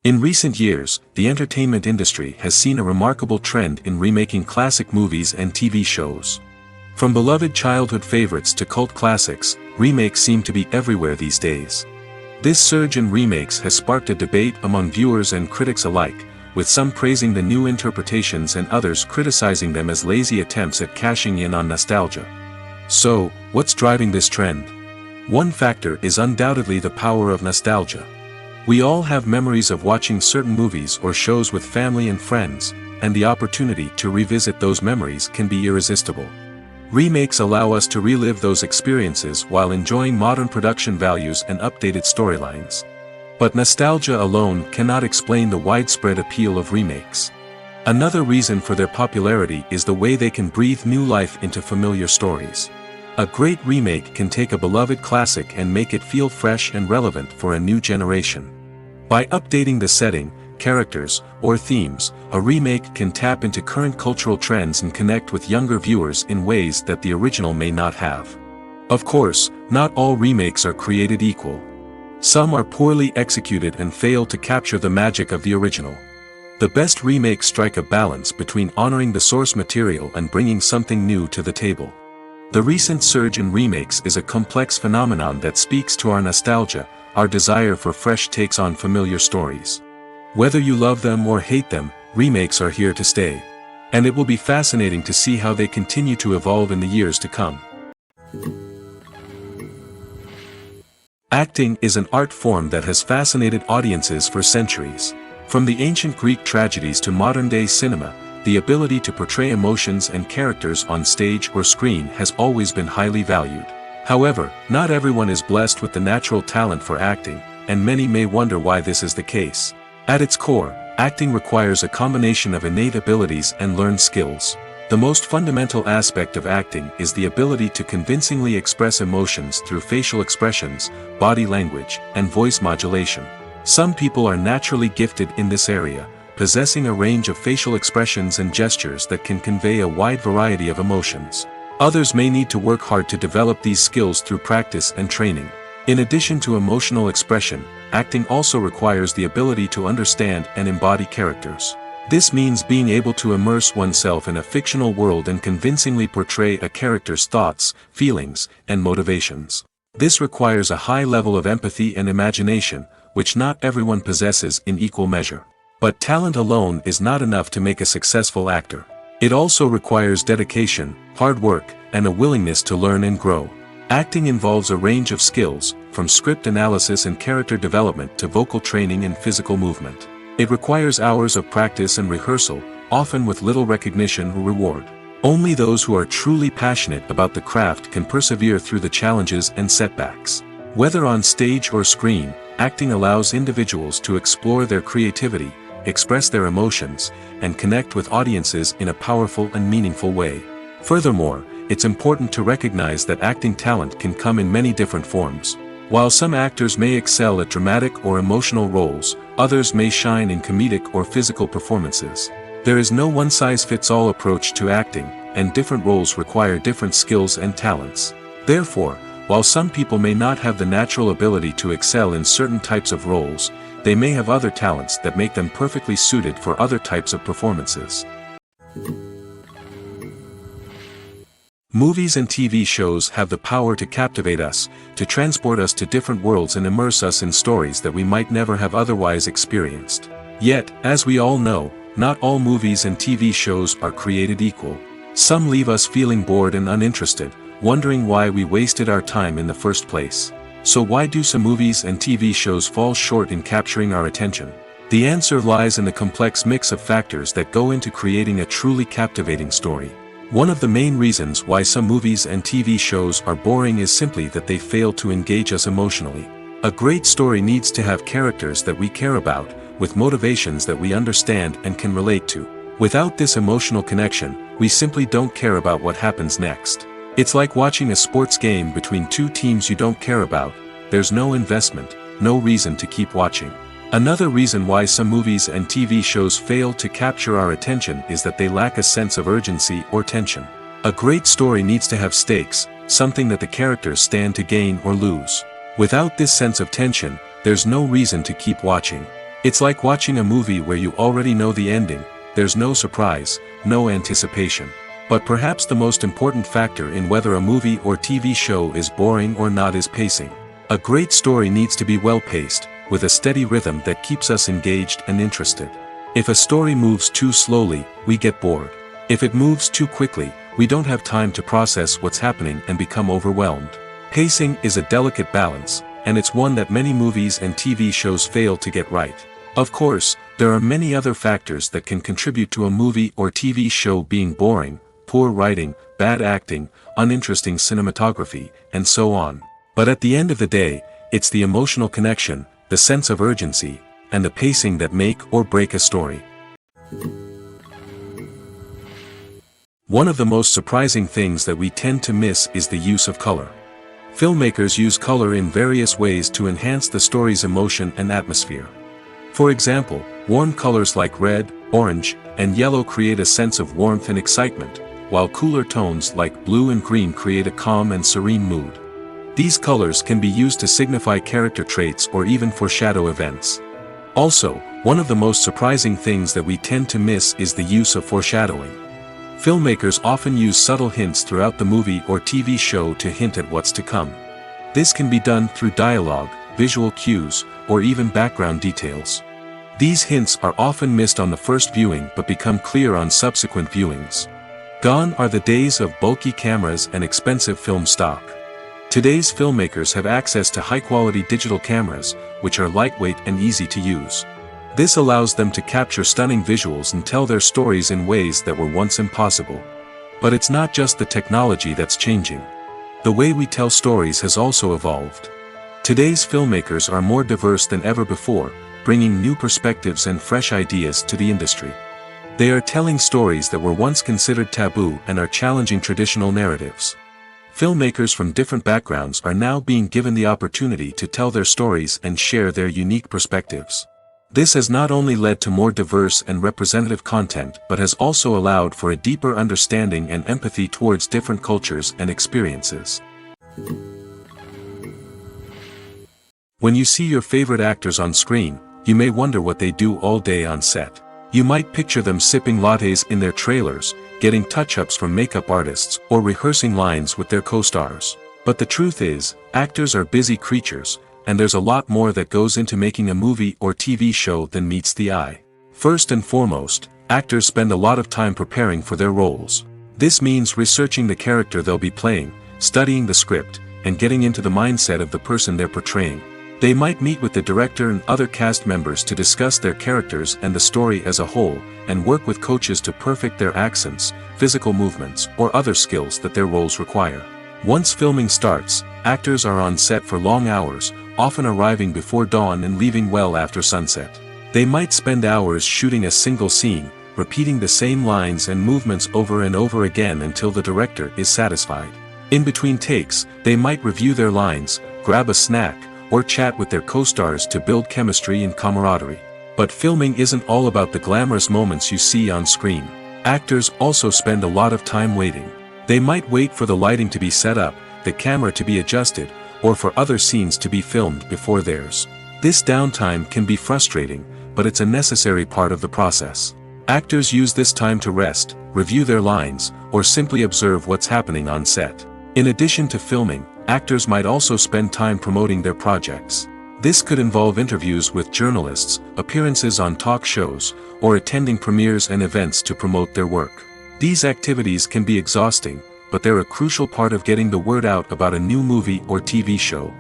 In recent years, the entertainment industry has seen a remarkable trend in remaking classic movies and TV shows. From beloved childhood favorites to cult classics, remakes seem to be everywhere these days. This surge in remakes has sparked a debate among viewers and critics alike, with some praising the new interpretations and others criticizing them as lazy attempts at cashing in on nostalgia. So, what's driving this trend? One factor is undoubtedly the power of nostalgia. We all have memories of watching certain movies or shows with family and friends, and the opportunity to revisit those memories can be irresistible. Remakes allow us to relive those experiences while enjoying modern production values and updated storylines. But nostalgia alone cannot explain the widespread appeal of remakes. Another reason for their popularity is the way they can breathe new life into familiar stories. A great remake can take a beloved classic and make it feel fresh and relevant for a new generation. By updating the setting, characters, or themes, a remake can tap into current cultural trends and connect with younger viewers in ways that the original may not have. Of course, not all remakes are created equal. Some are poorly executed and fail to capture the magic of the original. The best remakes strike a balance between honoring the source material and bringing something new to the table. The recent surge in remakes is a complex phenomenon that speaks to our nostalgia, our desire for fresh takes on familiar stories. Whether you love them or hate them, remakes are here to stay. And it will be fascinating to see how they continue to evolve in the years to come. Acting is an art form that has fascinated audiences for centuries. From the ancient Greek tragedies to modern-day cinema, the ability to portray emotions and characters on stage or screen has always been highly valued. However, not everyone is blessed with the natural talent for acting, and many may wonder why this is the case. At its core, acting requires a combination of innate abilities and learned skills. The most fundamental aspect of acting is the ability to convincingly express emotions through facial expressions, body language, and voice modulation. Some people are naturally gifted in this area, possessing a range of facial expressions and gestures that can convey a wide variety of emotions. Others may need to work hard to develop these skills through practice and training. In addition to emotional expression, acting also requires the ability to understand and embody characters. This means being able to immerse oneself in a fictional world and convincingly portray a character's thoughts, feelings, and motivations. This requires a high level of empathy and imagination, which not everyone possesses in equal measure. But talent alone is not enough to make a successful actor. It also requires dedication, hard work, and a willingness to learn and grow. Acting involves a range of skills, from script analysis and character development to vocal training and physical movement. It requires hours of practice and rehearsal, often with little recognition or reward. Only those who are truly passionate about the craft can persevere through the challenges and setbacks. Whether on stage or screen, acting allows individuals to explore their creativity, express their emotions, and connect with audiences in a powerful and meaningful way. Furthermore, it's important to recognize that acting talent can come in many different forms. While some actors may excel at dramatic or emotional roles, others may shine in comedic or physical performances. There is no one-size-fits-all approach to acting, and different roles require different skills and talents. Therefore, while some people may not have the natural ability to excel in certain types of roles, they may have other talents that make them perfectly suited for other types of performances. Movies and TV shows have the power to captivate us, to transport us to different worlds and immerse us in stories that we might never have otherwise experienced. Yet, as we all know, not all movies and TV shows are created equal. Some leave us feeling bored and uninterested, wondering why we wasted our time in the first place. So why do some movies and TV shows fall short in capturing our attention? The answer lies in the complex mix of factors that go into creating a truly captivating story. One of the main reasons why some movies and TV shows are boring is simply that they fail to engage us emotionally. A great story needs to have characters that we care about, with motivations that we understand and can relate to. Without this emotional connection, we simply don't care about what happens next. It's like watching a sports game between two teams you don't care about. There's no investment, no reason to keep watching. Another reason why some movies and TV shows fail to capture our attention is that they lack a sense of urgency or tension. A great story needs to have stakes, something that the characters stand to gain or lose. Without this sense of tension, there's no reason to keep watching. It's like watching a movie where you already know the ending, there's no surprise, no anticipation. But perhaps the most important factor in whether a movie or TV show is boring or not is pacing. A great story needs to be well-paced, with a steady rhythm that keeps us engaged and interested. If a story moves too slowly, we get bored. If it moves too quickly, we don't have time to process what's happening and become overwhelmed. Pacing is a delicate balance, and it's one that many movies and TV shows fail to get right. Of course, there are many other factors that can contribute to a movie or TV show being boring: poor writing, bad acting, uninteresting cinematography, and so on. But at the end of the day, it's the emotional connection, the sense of urgency, and the pacing that make or break a story. One of the most surprising things that we tend to miss is the use of color. Filmmakers use color in various ways to enhance the story's emotion and atmosphere. For example, warm colors like red, orange, and yellow create a sense of warmth and excitement, while cooler tones like blue and green create a calm and serene mood. These colors can be used to signify character traits or even foreshadow events. Also, one of the most surprising things that we tend to miss is the use of foreshadowing. Filmmakers often use subtle hints throughout the movie or TV show to hint at what's to come. This can be done through dialogue, visual cues, or even background details. These hints are often missed on the first viewing but become clear on subsequent viewings. Gone are the days of bulky cameras and expensive film stock. Today's filmmakers have access to high-quality digital cameras, which are lightweight and easy to use. This allows them to capture stunning visuals and tell their stories in ways that were once impossible. But it's not just the technology that's changing. The way we tell stories has also evolved. Today's filmmakers are more diverse than ever before, bringing new perspectives and fresh ideas to the industry. They are telling stories that were once considered taboo and are challenging traditional narratives. Filmmakers from different backgrounds are now being given the opportunity to tell their stories and share their unique perspectives. This has not only led to more diverse and representative content but has also allowed for a deeper understanding and empathy towards different cultures and experiences. When you see your favorite actors on screen, you may wonder what they do all day on set. You might picture them sipping lattes in their trailers, getting touch-ups from makeup artists, or rehearsing lines with their co-stars. But the truth is, actors are busy creatures, and there's a lot more that goes into making a movie or TV show than meets the eye. First and foremost, actors spend a lot of time preparing for their roles. This means researching the character they'll be playing, studying the script, and getting into the mindset of the person they're portraying. They might meet with the director and other cast members to discuss their characters and the story as a whole, and work with coaches to perfect their accents, physical movements, or other skills that their roles require. Once filming starts, actors are on set for long hours, often arriving before dawn and leaving well after sunset. They might spend hours shooting a single scene, repeating the same lines and movements over and over again until the director is satisfied. In between takes, they might review their lines, grab a snack, or chat with their co-stars to build chemistry and camaraderie. But filming isn't all about the glamorous moments you see on screen. Actors also spend a lot of time waiting. They might wait for the lighting to be set up, the camera to be adjusted, or for other scenes to be filmed before theirs. This downtime can be frustrating, but it's a necessary part of the process. Actors use this time to rest, review their lines, or simply observe what's happening on set. In addition to filming, actors might also spend time promoting their projects. This could involve interviews with journalists, appearances on talk shows, or attending premieres and events to promote their work. These activities can be exhausting, but they're a crucial part of getting the word out about a new movie or TV show.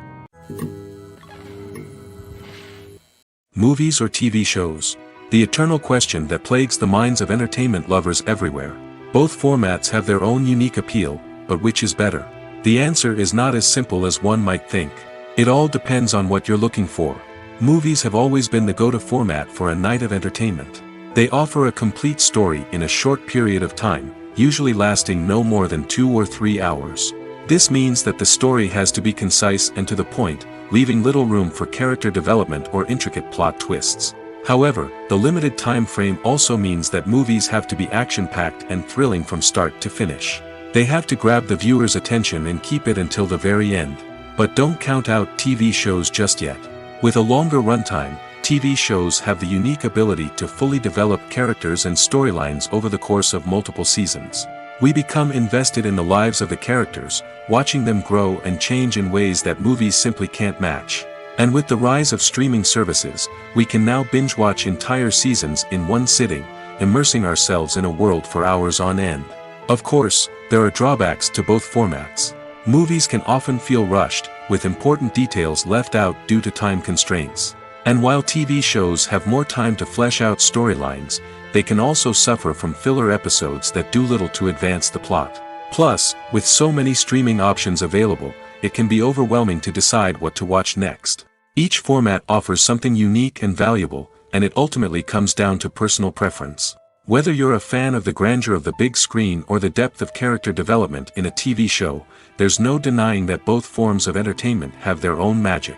Movies or TV shows? The eternal question that plagues the minds of entertainment lovers everywhere. Both formats have their own unique appeal, but which is better? The answer is not as simple as one might think. It all depends on what you're looking for. Movies have always been the go-to format for a night of entertainment. They offer a complete story in a short period of time, usually lasting no more than 2 or 3 hours. This means that the story has to be concise and to the point, leaving little room for character development or intricate plot twists. However, the limited time frame also means that movies have to be action-packed and thrilling from start to finish. They have to grab the viewer's attention and keep it until the very end. But don't count out TV shows just yet. With a longer runtime, TV shows have the unique ability to fully develop characters and storylines over the course of multiple seasons. We become invested in the lives of the characters, watching them grow and change in ways that movies simply can't match. And with the rise of streaming services, we can now binge-watch entire seasons in one sitting, immersing ourselves in a world for hours on end. Of course, there are drawbacks to both formats. Movies can often feel rushed, with important details left out due to time constraints. And while TV shows have more time to flesh out storylines, they can also suffer from filler episodes that do little to advance the plot. Plus, with so many streaming options available, it can be overwhelming to decide what to watch next. Each format offers something unique and valuable, and it ultimately comes down to personal preference. Whether you're a fan of the grandeur of the big screen or the depth of character development in a TV show, there's no denying that both forms of entertainment have their own magic.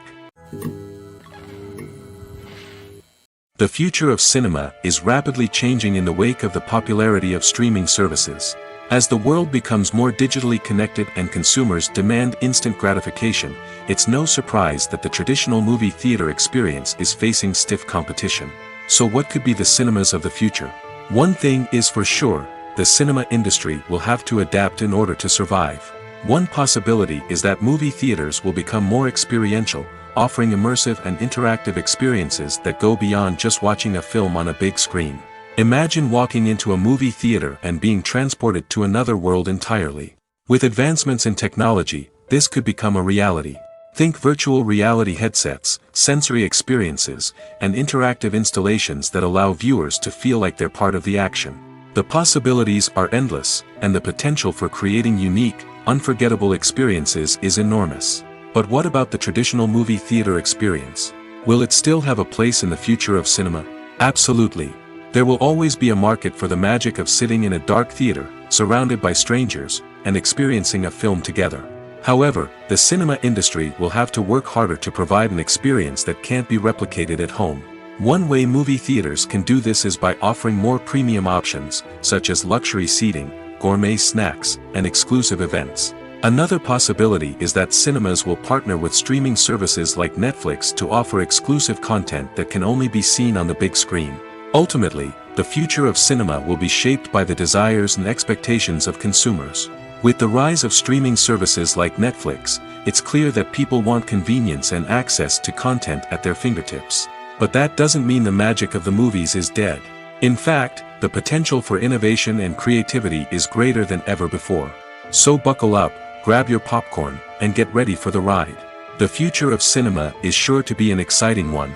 The future of cinema is rapidly changing in the wake of the popularity of streaming services. As the world becomes more digitally connected and consumers demand instant gratification, it's no surprise that the traditional movie theater experience is facing stiff competition. So what could be the cinemas of the future? One thing is for sure, the cinema industry will have to adapt in order to survive. One possibility is that movie theaters will become more experiential, offering immersive and interactive experiences that go beyond just watching a film on a big screen. Imagine walking into a movie theater and being transported to another world entirely. With advancements in technology, this could become a reality. Think virtual reality headsets, sensory experiences, and interactive installations that allow viewers to feel like they're part of the action. The possibilities are endless, and the potential for creating unique, unforgettable experiences is enormous. But what about the traditional movie theater experience? Will it still have a place in the future of cinema? Absolutely. There will always be a market for the magic of sitting in a dark theater, surrounded by strangers, and experiencing a film together. However, the cinema industry will have to work harder to provide an experience that can't be replicated at home. One way movie theaters can do this is by offering more premium options, such as luxury seating, gourmet snacks, and exclusive events. Another possibility is that cinemas will partner with streaming services like Netflix to offer exclusive content that can only be seen on the big screen. Ultimately, the future of cinema will be shaped by the desires and expectations of consumers. With the rise of streaming services like Netflix, it's clear that people want convenience and access to content at their fingertips. But that doesn't mean the magic of the movies is dead. In fact, the potential for innovation and creativity is greater than ever before. So buckle up, grab your popcorn, and get ready for the ride. The future of cinema is sure to be an exciting one.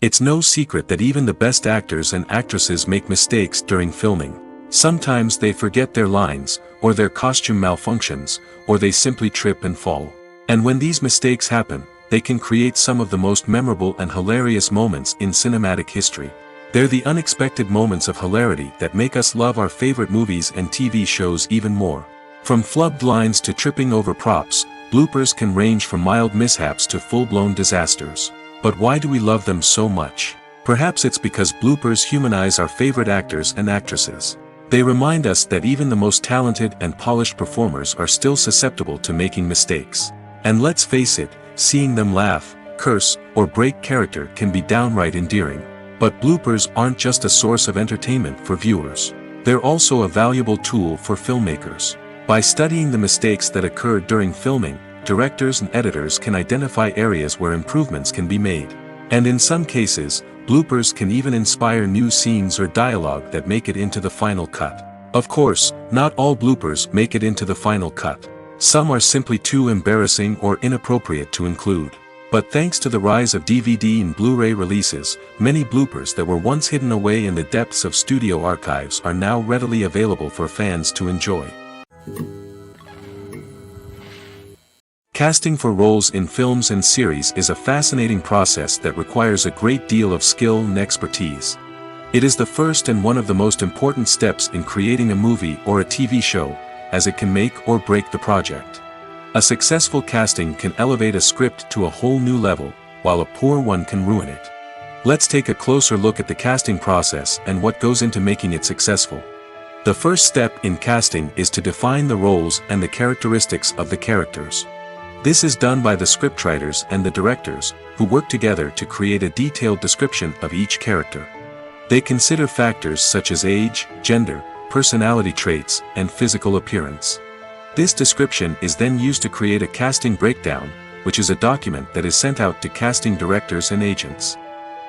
It's no secret that even the best actors and actresses make mistakes during filming. Sometimes they forget their lines, or their costume malfunctions, or they simply trip and fall. And when these mistakes happen, they can create some of the most memorable and hilarious moments in cinematic history. They're the unexpected moments of hilarity that make us love our favorite movies and TV shows even more. From flubbed lines to tripping over props, bloopers can range from mild mishaps to full-blown disasters. But why do we love them so much? Perhaps it's because bloopers humanize our favorite actors and actresses. They remind us that even the most talented and polished performers are still susceptible to making mistakes. And let's face it, seeing them laugh, curse, or break character can be downright endearing. But bloopers aren't just a source of entertainment for viewers. They're also a valuable tool for filmmakers. By studying the mistakes that occurred during filming, directors and editors can identify areas where improvements can be made. And in some cases, bloopers can even inspire new scenes or dialogue that make it into the final cut. Of course, not all bloopers make it into the final cut. Some are simply too embarrassing or inappropriate to include. But thanks to the rise of DVD and Blu-ray releases, many bloopers that were once hidden away in the depths of studio archives are now readily available for fans to enjoy. Casting for roles in films and series is a fascinating process that requires a great deal of skill and expertise. It is the first and one of the most important steps in creating a movie or a TV show, as it can make or break the project. A successful casting can elevate a script to a whole new level, while a poor one can ruin it. Let's take a closer look at the casting process and what goes into making it successful. The first step in casting is to define the roles and the characteristics of the characters. This is done by the scriptwriters and the directors, who work together to create a detailed description of each character. They consider factors such as age, gender, personality traits, and physical appearance. This description is then used to create a casting breakdown, which is a document that is sent out to casting directors and agents.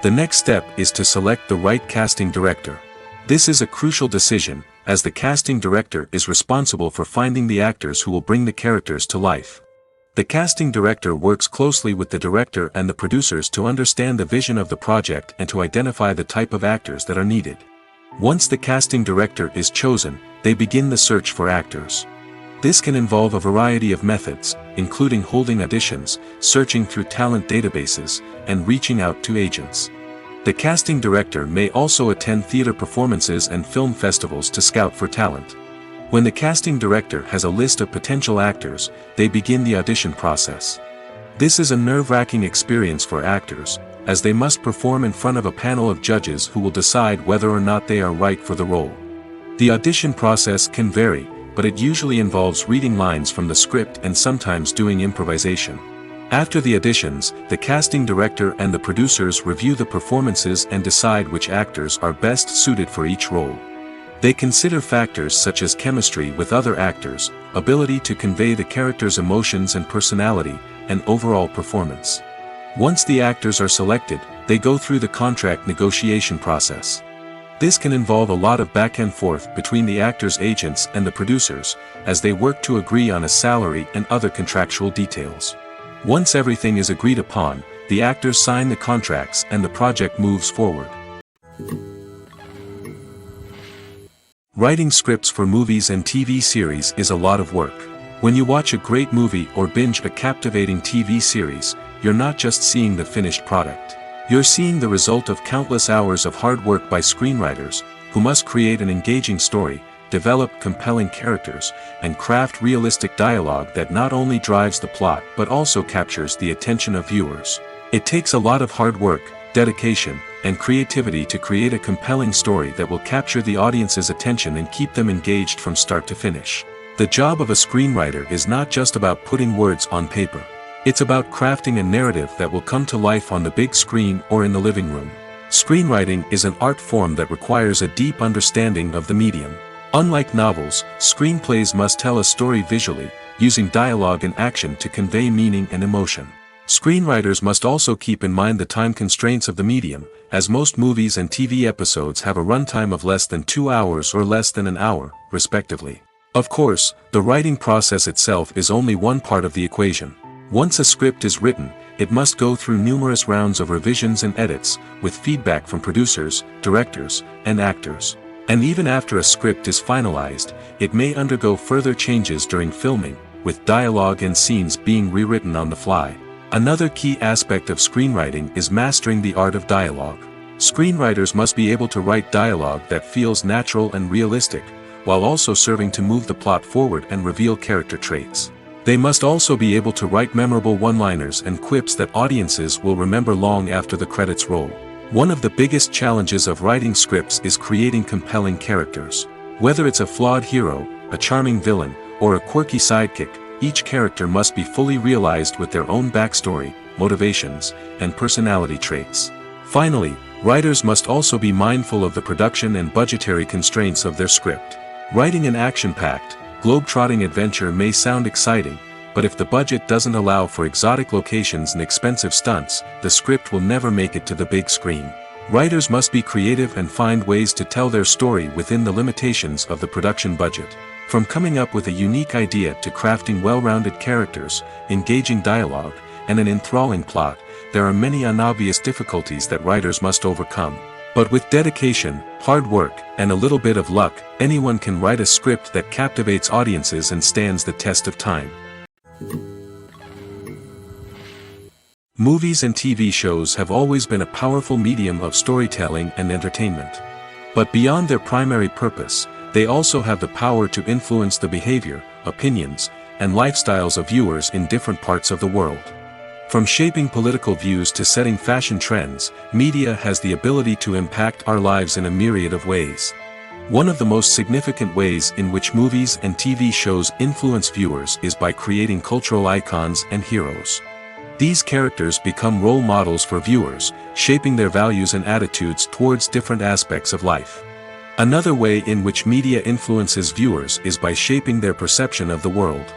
The next step is to select the right casting director. This is a crucial decision, as the casting director is responsible for finding the actors who will bring the characters to life. The casting director works closely with the director and the producers to understand the vision of the project and to identify the type of actors that are needed. Once the casting director is chosen, they begin the search for actors. This can involve a variety of methods, including holding auditions, searching through talent databases, and reaching out to agents. The casting director may also attend theater performances and film festivals to scout for talent. When the casting director has a list of potential actors, they begin the audition process. This is a nerve-wracking experience for actors, as they must perform in front of a panel of judges who will decide whether or not they are right for the role. The audition process can vary, but it usually involves reading lines from the script and sometimes doing improvisation. After the auditions, the casting director and the producers review the performances and decide which actors are best suited for each role. They consider factors such as chemistry with other actors, ability to convey the character's emotions and personality, and overall performance. Once the actors are selected, they go through the contract negotiation process. This can involve a lot of back and forth between the actors' agents and the producers, as they work to agree on a salary and other contractual details. Once everything is agreed upon, the actors sign the contracts and the project moves forward. Writing scripts for movies and TV series is a lot of work. When you watch a great movie or binge a captivating TV series, you're not just seeing the finished product. You're seeing the result of countless hours of hard work by screenwriters, who must create an engaging story, develop compelling characters, and craft realistic dialogue that not only drives the plot but also captures the attention of viewers. It takes a lot of hard work, dedication, and creativity to create a compelling story that will capture the audience's attention and keep them engaged from start to finish. The job of a screenwriter is not just about putting words on paper. It's about crafting a narrative that will come to life on the big screen or in the living room. Screenwriting is an art form that requires a deep understanding of the medium. Unlike novels, screenplays must tell a story visually, using dialogue and action to convey meaning and emotion. Screenwriters must also keep in mind the time constraints of the medium, as most movies and TV episodes have a runtime of less than 2 hours or less than an hour, respectively. Of course, the writing process itself is only one part of the equation. Once a script is written, it must go through numerous rounds of revisions and edits, with feedback from producers, directors, and actors. And even after a script is finalized, it may undergo further changes during filming, with dialogue and scenes being rewritten on the fly. Another key aspect of screenwriting is mastering the art of dialogue. Screenwriters must be able to write dialogue that feels natural and realistic, while also serving to move the plot forward and reveal character traits. They must also be able to write memorable one-liners and quips that audiences will remember long after the credits roll. One of the biggest challenges of writing scripts is creating compelling characters. Whether it's a flawed hero, a charming villain, or a quirky sidekick, each character must be fully realized with their own backstory, motivations, and personality traits. Finally, writers must also be mindful of the production and budgetary constraints of their script. Writing an action-packed, globe-trotting adventure may sound exciting, but if the budget doesn't allow for exotic locations and expensive stunts, the script will never make it to the big screen. Writers must be creative and find ways to tell their story within the limitations of the production budget. From coming up with a unique idea to crafting well-rounded characters, engaging dialogue, and an enthralling plot, there are many unobvious difficulties that writers must overcome. But with dedication, hard work, and a little bit of luck, anyone can write a script that captivates audiences and stands the test of time. Movies and TV shows have always been a powerful medium of storytelling and entertainment. But beyond their primary purpose, they also have the power to influence the behavior, opinions, and lifestyles of viewers in different parts of the world. From shaping political views to setting fashion trends, media has the ability to impact our lives in a myriad of ways. One of the most significant ways in which movies and TV shows influence viewers is by creating cultural icons and heroes. These characters become role models for viewers, shaping their values and attitudes towards different aspects of life. Another way in which media influences viewers is by shaping their perception of the world.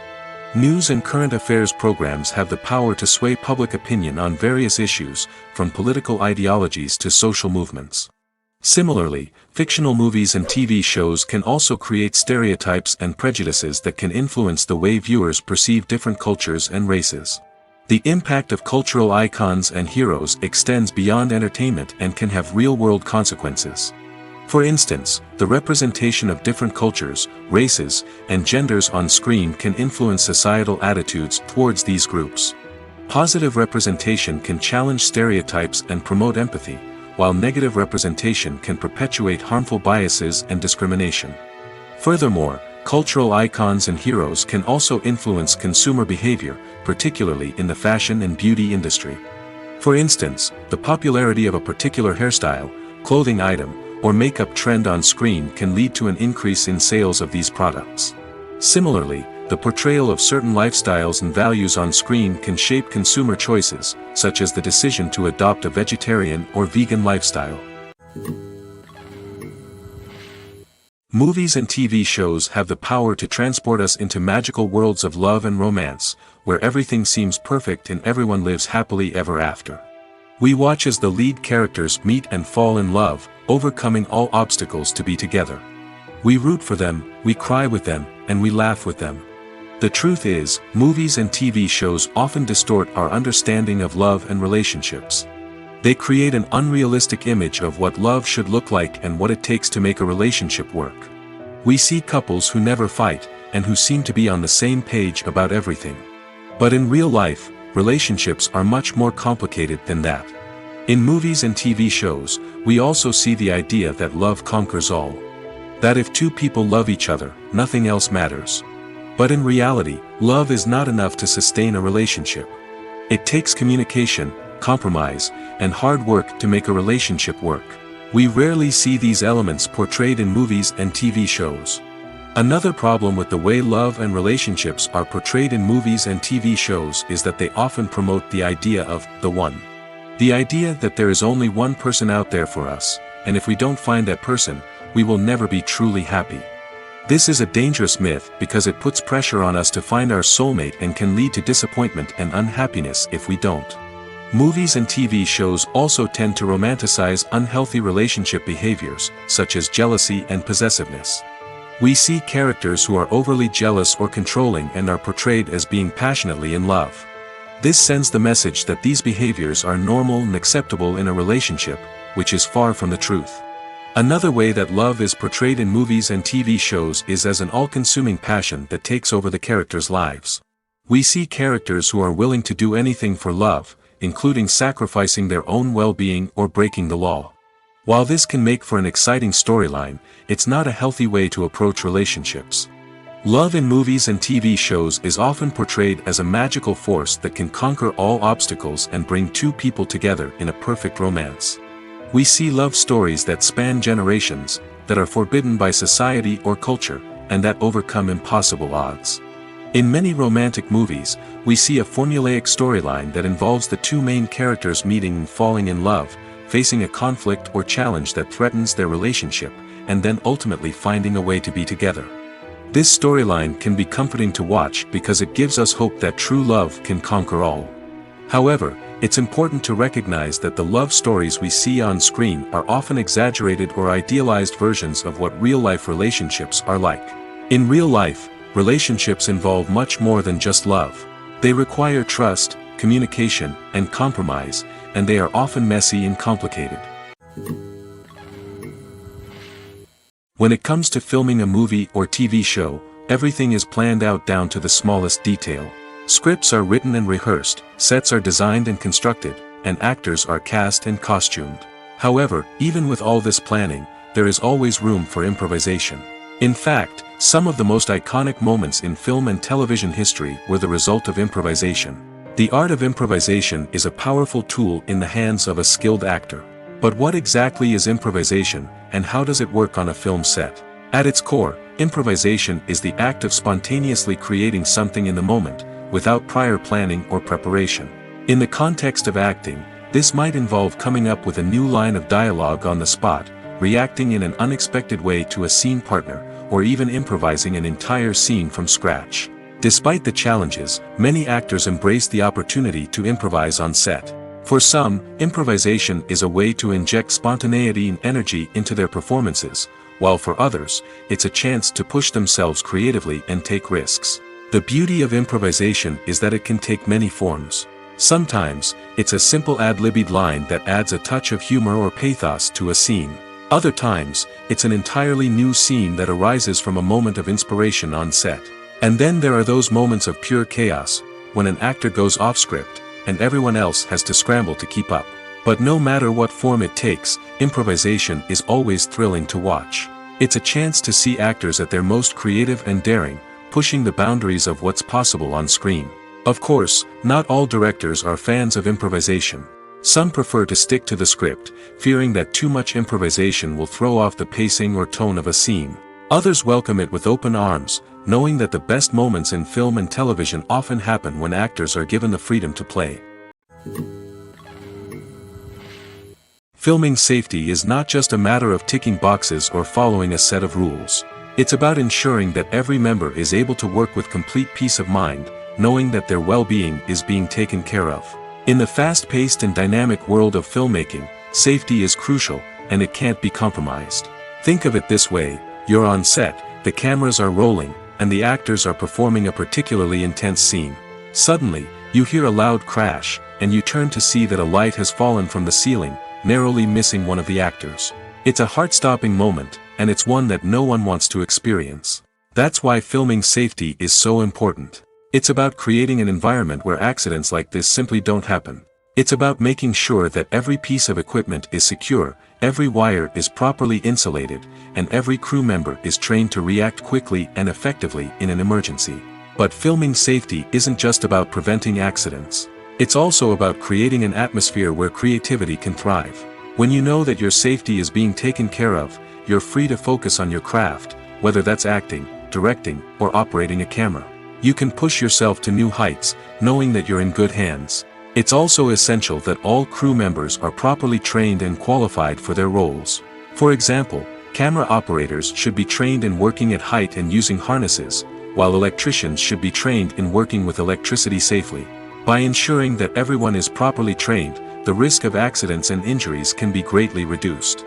News and current affairs programs have the power to sway public opinion on various issues, from political ideologies to social movements. Similarly, fictional movies and TV shows can also create stereotypes and prejudices that can influence the way viewers perceive different cultures and races. The impact of cultural icons and heroes extends beyond entertainment and can have real-world consequences. For instance, the representation of different cultures, races, and genders on screen can influence societal attitudes towards these groups. Positive representation can challenge stereotypes and promote empathy, while negative representation can perpetuate harmful biases and discrimination. Furthermore, cultural icons and heroes can also influence consumer behavior, particularly in the fashion and beauty industry. For instance, the popularity of a particular hairstyle, clothing item, or makeup trend on screen can lead to an increase in sales of these products. Similarly, the portrayal of certain lifestyles and values on screen can shape consumer choices, such as the decision to adopt a vegetarian or vegan lifestyle. Movies and TV shows have the power to transport us into magical worlds of love and romance, where everything seems perfect and everyone lives happily ever after. We watch as the lead characters meet and fall in love, overcoming all obstacles to be together. We root for them, we cry with them, and we laugh with them. The truth is, movies and TV shows often distort our understanding of love and relationships. They create an unrealistic image of what love should look like and what it takes to make a relationship work. We see couples who never fight, and who seem to be on the same page about everything. But in real life, relationships are much more complicated than that. In movies and TV shows, we also see the idea that love conquers all. That if two people love each other, nothing else matters. But in reality, love is not enough to sustain a relationship. It takes communication, compromise, and hard work to make a relationship work. We rarely see these elements portrayed in movies and TV shows. Another problem with the way love and relationships are portrayed in movies and TV shows is that they often promote the idea of the one. The idea that there is only one person out there for us, and if we don't find that person, we will never be truly happy. This is a dangerous myth because it puts pressure on us to find our soulmate and can lead to disappointment and unhappiness if we don't. Movies and TV shows also tend to romanticize unhealthy relationship behaviors, such as jealousy and possessiveness. We see characters who are overly jealous or controlling and are portrayed as being passionately in love. This sends the message that these behaviors are normal and acceptable in a relationship, which is far from the truth. Another way that love is portrayed in movies and TV shows is as an all-consuming passion that takes over the characters' lives. We see characters who are willing to do anything for love, including sacrificing their own well-being or breaking the law. While this can make for an exciting storyline, it's not a healthy way to approach relationships. Love in movies and TV shows is often portrayed as a magical force that can conquer all obstacles and bring two people together in a perfect romance. We see love stories that span generations, that are forbidden by society or culture, and that overcome impossible odds. In many romantic movies, we see a formulaic storyline that involves the two main characters meeting and falling in love, facing a conflict or challenge that threatens their relationship, and then ultimately finding a way to be together. This storyline can be comforting to watch because it gives us hope that true love can conquer all. However, it's important to recognize that the love stories we see on screen are often exaggerated or idealized versions of what real-life relationships are like. In real life, relationships involve much more than just love. They require trust, communication, and compromise, and they are often messy and complicated. When it comes to filming a movie or TV show, everything is planned out down to the smallest detail. Scripts are written and rehearsed, sets are designed and constructed, and actors are cast and costumed. However, even with all this planning, there is always room for improvisation. In fact, some of the most iconic moments in film and television history were the result of improvisation. The art of improvisation is a powerful tool in the hands of a skilled actor. But what exactly is improvisation, and how does it work on a film set? At its core, improvisation is the act of spontaneously creating something in the moment, without prior planning or preparation. In the context of acting, this might involve coming up with a new line of dialogue on the spot, reacting in an unexpected way to a scene partner, or even improvising an entire scene from scratch. Despite the challenges, many actors embrace the opportunity to improvise on set. For some, improvisation is a way to inject spontaneity and energy into their performances, while for others, it's a chance to push themselves creatively and take risks. The beauty of improvisation is that it can take many forms. Sometimes, it's a simple ad-libbed line that adds a touch of humor or pathos to a scene. Other times, it's an entirely new scene that arises from a moment of inspiration on set. And then there are those moments of pure chaos, when an actor goes off script, and everyone else has to scramble to keep up. But no matter what form it takes, improvisation is always thrilling to watch. It's a chance to see actors at their most creative and daring, pushing the boundaries of what's possible on screen. Of course, not all directors are fans of improvisation. Some prefer to stick to the script, fearing that too much improvisation will throw off the pacing or tone of a scene. Others welcome it with open arms, knowing that the best moments in film and television often happen when actors are given the freedom to play. Filming safety is not just a matter of ticking boxes or following a set of rules. It's about ensuring that every member is able to work with complete peace of mind, knowing that their well-being is being taken care of. In the fast-paced and dynamic world of filmmaking, safety is crucial, and it can't be compromised. Think of it this way: you're on set, the cameras are rolling, and the actors are performing a particularly intense scene. Suddenly, you hear a loud crash, and you turn to see that a light has fallen from the ceiling, narrowly missing one of the actors. It's a heart-stopping moment, and it's one that no one wants to experience. That's why filming safety is so important. It's about creating an environment where accidents like this simply don't happen. It's about making sure that every piece of equipment is secure, every wire is properly insulated, and every crew member is trained to react quickly and effectively in an emergency. But filming safety isn't just about preventing accidents. It's also about creating an atmosphere where creativity can thrive. When you know that your safety is being taken care of, you're free to focus on your craft, whether that's acting, directing, or operating a camera. You can push yourself to new heights, knowing that you're in good hands. It's also essential that all crew members are properly trained and qualified for their roles. For example, camera operators should be trained in working at height and using harnesses, while electricians should be trained in working with electricity safely. By ensuring that everyone is properly trained, the risk of accidents and injuries can be greatly reduced.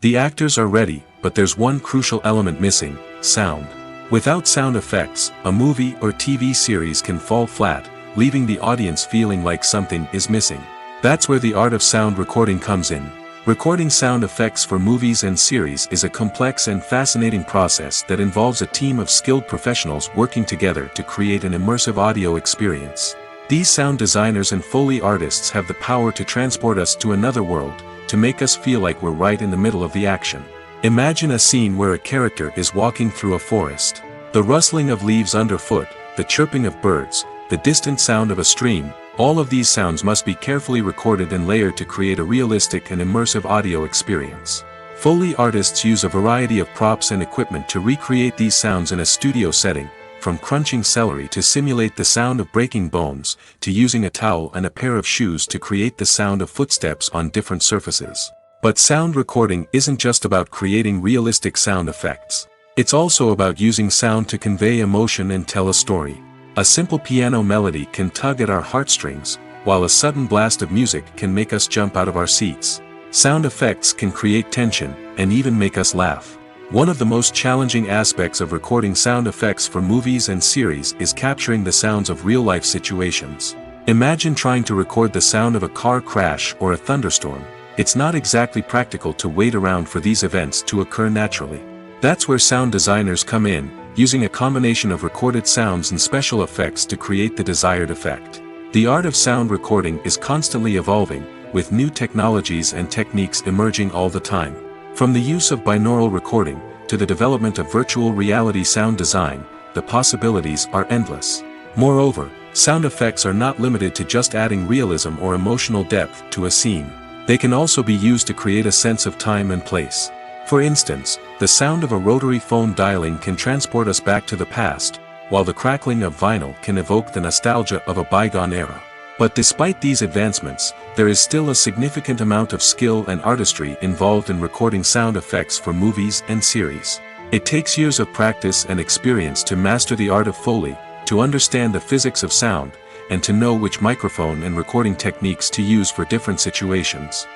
The actors are ready, but there's one crucial element missing: sound. Without sound effects, a movie or TV series can fall flat, leaving the audience feeling like something is missing. That's where the art of sound recording comes in. Recording sound effects for movies and series is a complex and fascinating process that involves a team of skilled professionals working together to create an immersive audio experience. These sound designers and Foley artists have the power to transport us to another world, to make us feel like we're right in the middle of the action. Imagine a scene where a character is walking through a forest. The rustling of leaves underfoot, the chirping of birds, the distant sound of a stream, all of these sounds must be carefully recorded and layered to create a realistic and immersive audio experience. Foley artists use a variety of props and equipment to recreate these sounds in a studio setting, from crunching celery to simulate the sound of breaking bones, to using a towel and a pair of shoes to create the sound of footsteps on different surfaces. But sound recording isn't just about creating realistic sound effects. It's also about using sound to convey emotion and tell a story. A simple piano melody can tug at our heartstrings, while a sudden blast of music can make us jump out of our seats. Sound effects can create tension, and even make us laugh. One of the most challenging aspects of recording sound effects for movies and series is capturing the sounds of real-life situations. Imagine trying to record the sound of a car crash or a thunderstorm. It's not exactly practical to wait around for these events to occur naturally. That's where sound designers come in, using a combination of recorded sounds and special effects to create the desired effect. The art of sound recording is constantly evolving, with new technologies and techniques emerging all the time. From the use of binaural recording, to the development of virtual reality sound design, the possibilities are endless. Moreover, sound effects are not limited to just adding realism or emotional depth to a scene. They can also be used to create a sense of time and place. For instance, the sound of a rotary phone dialing can transport us back to the past, while the crackling of vinyl can evoke the nostalgia of a bygone era. But despite these advancements, there is still a significant amount of skill and artistry involved in recording sound effects for movies and series. It takes years of practice and experience to master the art of Foley, to understand the physics of sound, and to know which microphone and recording techniques to use for different situations.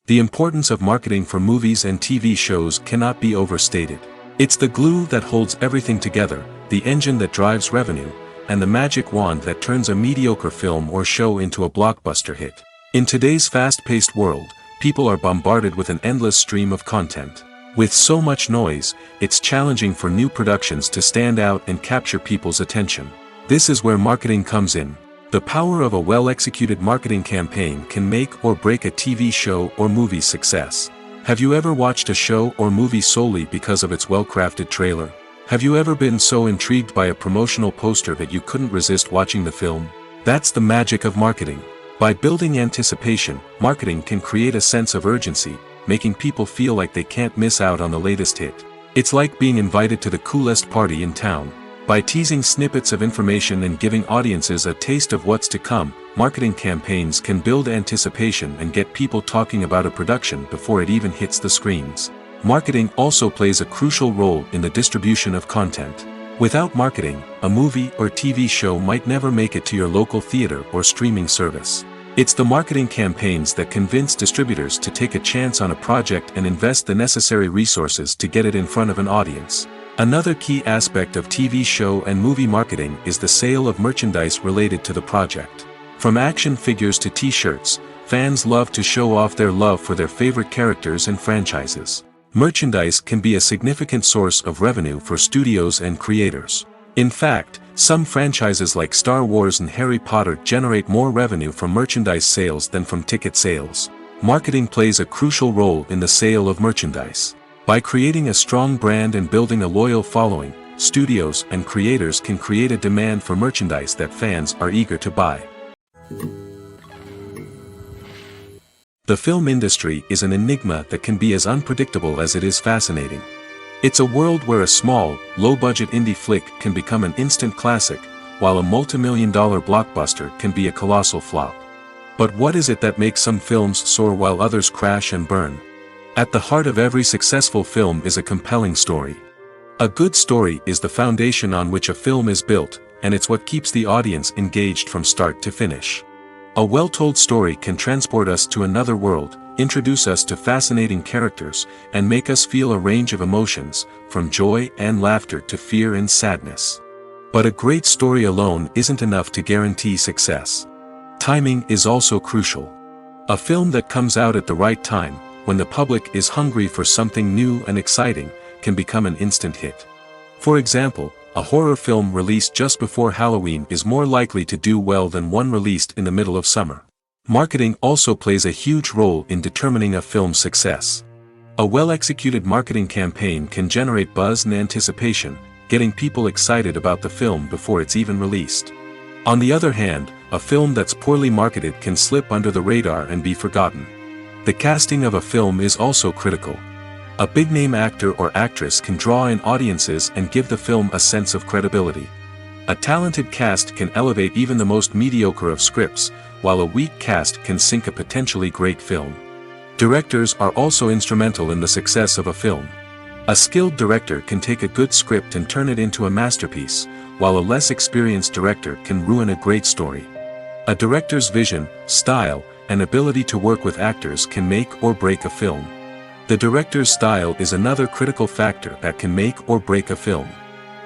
The importance of marketing for movies and TV shows cannot be overstated. It's the glue that holds everything together, the engine that drives revenue, and the magic wand that turns a mediocre film or show into a blockbuster hit. In today's fast-paced world, people are bombarded with an endless stream of content. With so much noise, it's challenging for new productions to stand out and capture people's attention. This is where marketing comes in. The power of a well-executed marketing campaign can make or break a TV show or movie's success. Have you ever watched a show or movie solely because of its well-crafted trailer? Have you ever been so intrigued by a promotional poster that you couldn't resist watching the film? That's the magic of marketing. By building anticipation, marketing can create a sense of urgency, making people feel like they can't miss out on the latest hit. It's like being invited to the coolest party in town. By teasing snippets of information and giving audiences a taste of what's to come, marketing campaigns can build anticipation and get people talking about a production before it even hits the screens. Marketing also plays a crucial role in the distribution of content. Without marketing, a movie or TV show might never make it to your local theater or streaming service. It's the marketing campaigns that convince distributors to take a chance on a project and invest the necessary resources to get it in front of an audience. Another key aspect of TV show and movie marketing is the sale of merchandise related to the project. From action figures to t-shirts, fans love to show off their love for their favorite characters and franchises. Merchandise can be a significant source of revenue for studios and creators. In fact, some franchises like Star Wars and Harry Potter generate more revenue from merchandise sales than from ticket sales. Marketing plays a crucial role in the sale of merchandise. By creating a strong brand and building a loyal following, studios and creators can create a demand for merchandise that fans are eager to buy. The film industry is an enigma that can be as unpredictable as it is fascinating. It's a world where a small, low-budget indie flick can become an instant classic, while a multi-million-dollar blockbuster can be a colossal flop. But what is it that makes some films soar while others crash and burn? At the heart of every successful film is a compelling story. A good story is the foundation on which a film is built, and it's what keeps the audience engaged from start to finish. A well-told story can transport us to another world, introduce us to fascinating characters, and make us feel a range of emotions, from joy and laughter to fear and sadness. But a great story alone isn't enough to guarantee success. Timing is also crucial. A film that comes out at the right time, when the public is hungry for something new and exciting, can become an instant hit. For example, a horror film released just before Halloween is more likely to do well than one released in the middle of summer. Marketing also plays a huge role in determining a film's success. A well-executed marketing campaign can generate buzz and anticipation, getting people excited about the film before it's even released. On the other hand, a film that's poorly marketed can slip under the radar and be forgotten. The casting of a film is also critical. A big-name actor or actress can draw in audiences and give the film a sense of credibility. A talented cast can elevate even the most mediocre of scripts, while a weak cast can sink a potentially great film. Directors are also instrumental in the success of a film. A skilled director can take a good script and turn it into a masterpiece, while a less experienced director can ruin a great story. A director's vision, style, and ability to work with actors can make or break a film. The director's style is another critical factor that can make or break a film.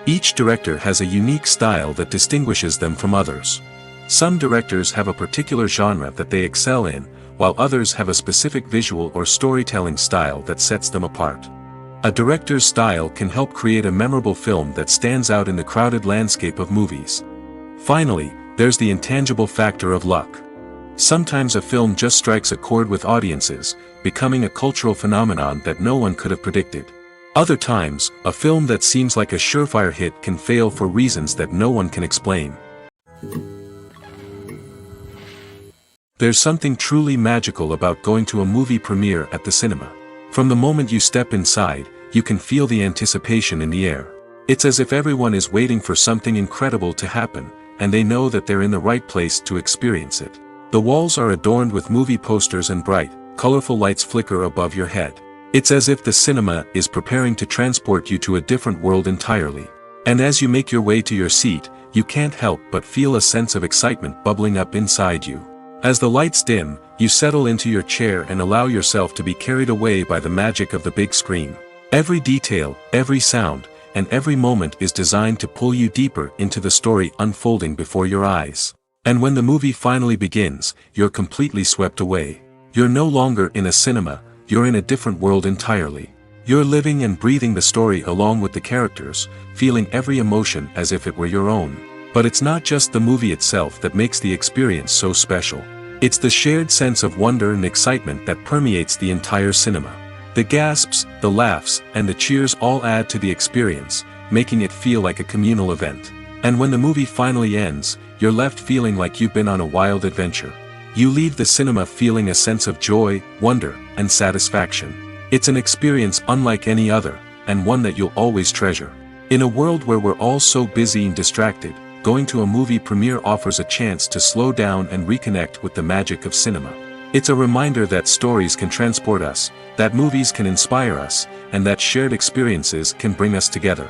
Each director has a unique style that distinguishes them from others. Some directors have a particular genre that they excel in, while others have a specific visual or storytelling style that sets them apart. A director's style can help create a memorable film that stands out in the crowded landscape of movies. Finally, there's the intangible factor of luck. Sometimes a film just strikes a chord with audiences, becoming a cultural phenomenon that no one could have predicted. Other times, a film that seems like a surefire hit can fail for reasons that no one can explain. There's something truly magical about going to a movie premiere at the cinema. From the moment you step inside, you can feel the anticipation in the air. It's as if everyone is waiting for something incredible to happen, and they know that they're in the right place to experience it. The walls are adorned with movie posters and bright, colorful lights flicker above your head. It's as if the cinema is preparing to transport you to a different world entirely. And as you make your way to your seat, you can't help but feel a sense of excitement bubbling up inside you. As the lights dim, you settle into your chair and allow yourself to be carried away by the magic of the big screen. Every detail, every sound, and every moment is designed to pull you deeper into the story unfolding before your eyes. And when the movie finally begins, you're completely swept away. You're no longer in a cinema, you're in a different world entirely. You're living and breathing the story along with the characters, feeling every emotion as if it were your own. But it's not just the movie itself that makes the experience so special. It's the shared sense of wonder and excitement that permeates the entire cinema. The gasps, the laughs, and the cheers all add to the experience, making it feel like a communal event. And when the movie finally ends, you're left feeling like you've been on a wild adventure. You leave the cinema feeling a sense of joy, wonder, and satisfaction. It's an experience unlike any other, and one that you'll always treasure. In a world where we're all so busy and distracted, going to a movie premiere offers a chance to slow down and reconnect with the magic of cinema. It's a reminder that stories can transport us, that movies can inspire us, and that shared experiences can bring us together.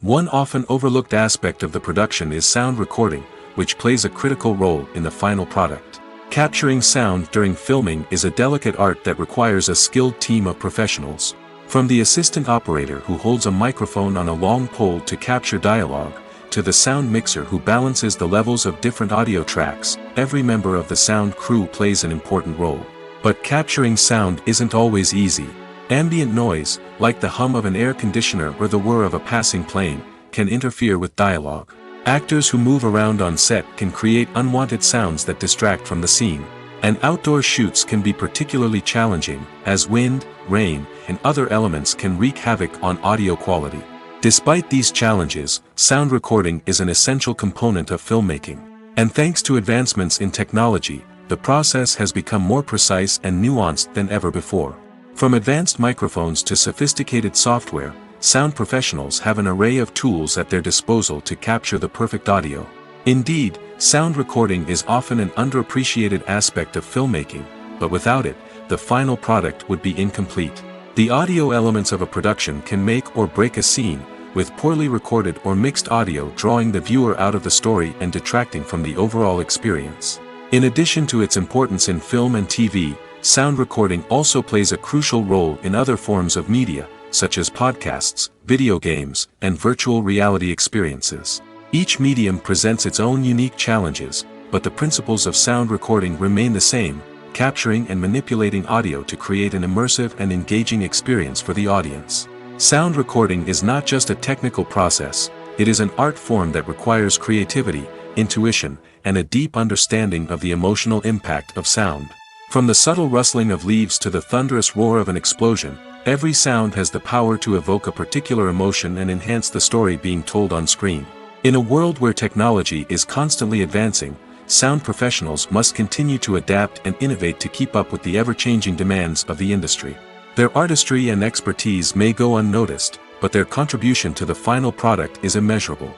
One often overlooked aspect of the production is sound recording, which plays a critical role in the final product. Capturing sound during filming is a delicate art that requires a skilled team of professionals. From the assistant operator who holds a microphone on a long pole to capture dialogue, to the sound mixer who balances the levels of different audio tracks, every member of the sound crew plays an important role. But capturing sound isn't always easy. Ambient noise, like the hum of an air conditioner or the whir of a passing plane, can interfere with dialogue. Actors who move around on set can create unwanted sounds that distract from the scene. And outdoor shoots can be particularly challenging, as wind, rain, and other elements can wreak havoc on audio quality. Despite these challenges, sound recording is an essential component of filmmaking. And thanks to advancements in technology, the process has become more precise and nuanced than ever before. From advanced microphones to sophisticated software, sound professionals have an array of tools at their disposal to capture the perfect audio. Indeed, sound recording is often an underappreciated aspect of filmmaking, but without it, the final product would be incomplete. The audio elements of a production can make or break a scene, with poorly recorded or mixed audio drawing the viewer out of the story and detracting from the overall experience. In addition to its importance in film and TV, sound recording also plays a crucial role in other forms of media, such as podcasts, video games, and virtual reality experiences. Each medium presents its own unique challenges, but the principles of sound recording remain the same, capturing and manipulating audio to create an immersive and engaging experience for the audience. Sound recording is not just a technical process, it is an art form that requires creativity, intuition, and a deep understanding of the emotional impact of sound. From the subtle rustling of leaves to the thunderous roar of an explosion, every sound has the power to evoke a particular emotion and enhance the story being told on screen. In a world where technology is constantly advancing, sound professionals must continue to adapt and innovate to keep up with the ever-changing demands of the industry. Their artistry and expertise may go unnoticed, but their contribution to the final product is immeasurable.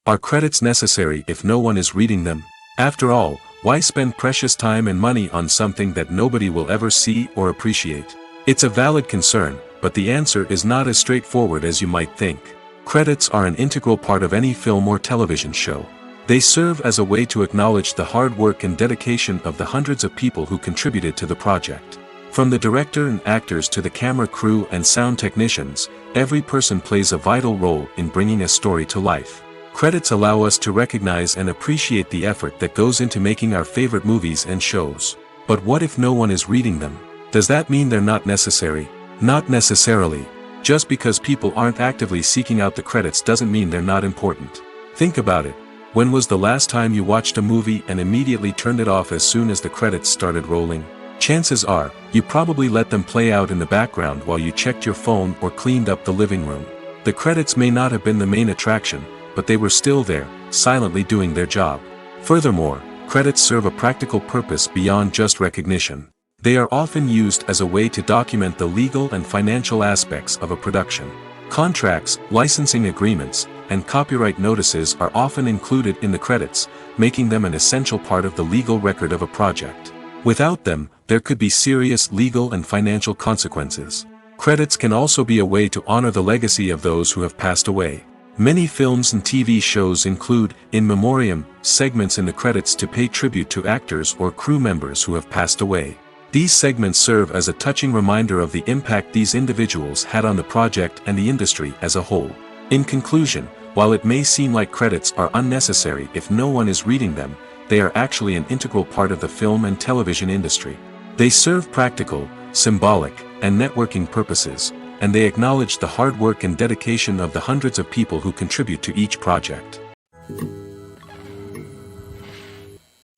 Are credits necessary if no one is reading them? After all, why spend precious time and money on something that nobody will ever see or appreciate? It's a valid concern, but the answer is not as straightforward as you might think. Credits are an integral part of any film or television show. They serve as a way to acknowledge the hard work and dedication of the hundreds of people who contributed to the project. From the director and actors to the camera crew and sound technicians, every person plays a vital role in bringing a story to life. Credits allow us to recognize and appreciate the effort that goes into making our favorite movies and shows. But what if no one is reading them? Does that mean they're not necessary? Not necessarily. Just because people aren't actively seeking out the credits doesn't mean they're not important. Think about it. When was the last time you watched a movie and immediately turned it off as soon as the credits started rolling? Chances are, you probably let them play out in the background while you checked your phone or cleaned up the living room. The credits may not have been the main attraction, but they were still there, silently doing their job. Furthermore, credits serve a practical purpose beyond just recognition. They are often used as a way to document the legal and financial aspects of a production. Contracts, licensing agreements, and copyright notices are often included in the credits, making them an essential part of the legal record of a project. Without them, there could be serious legal and financial consequences. Credits can also be a way to honor the legacy of those who have passed away. Many films and TV shows include, in memoriam, segments in the credits to pay tribute to actors or crew members who have passed away. These segments serve as a touching reminder of the impact these individuals had on the project and the industry as a whole. In conclusion, while it may seem like credits are unnecessary if no one is reading them, they are actually an integral part of the film and television industry. They serve practical, symbolic, and networking purposes, and they acknowledge the hard work and dedication of the hundreds of people who contribute to each project.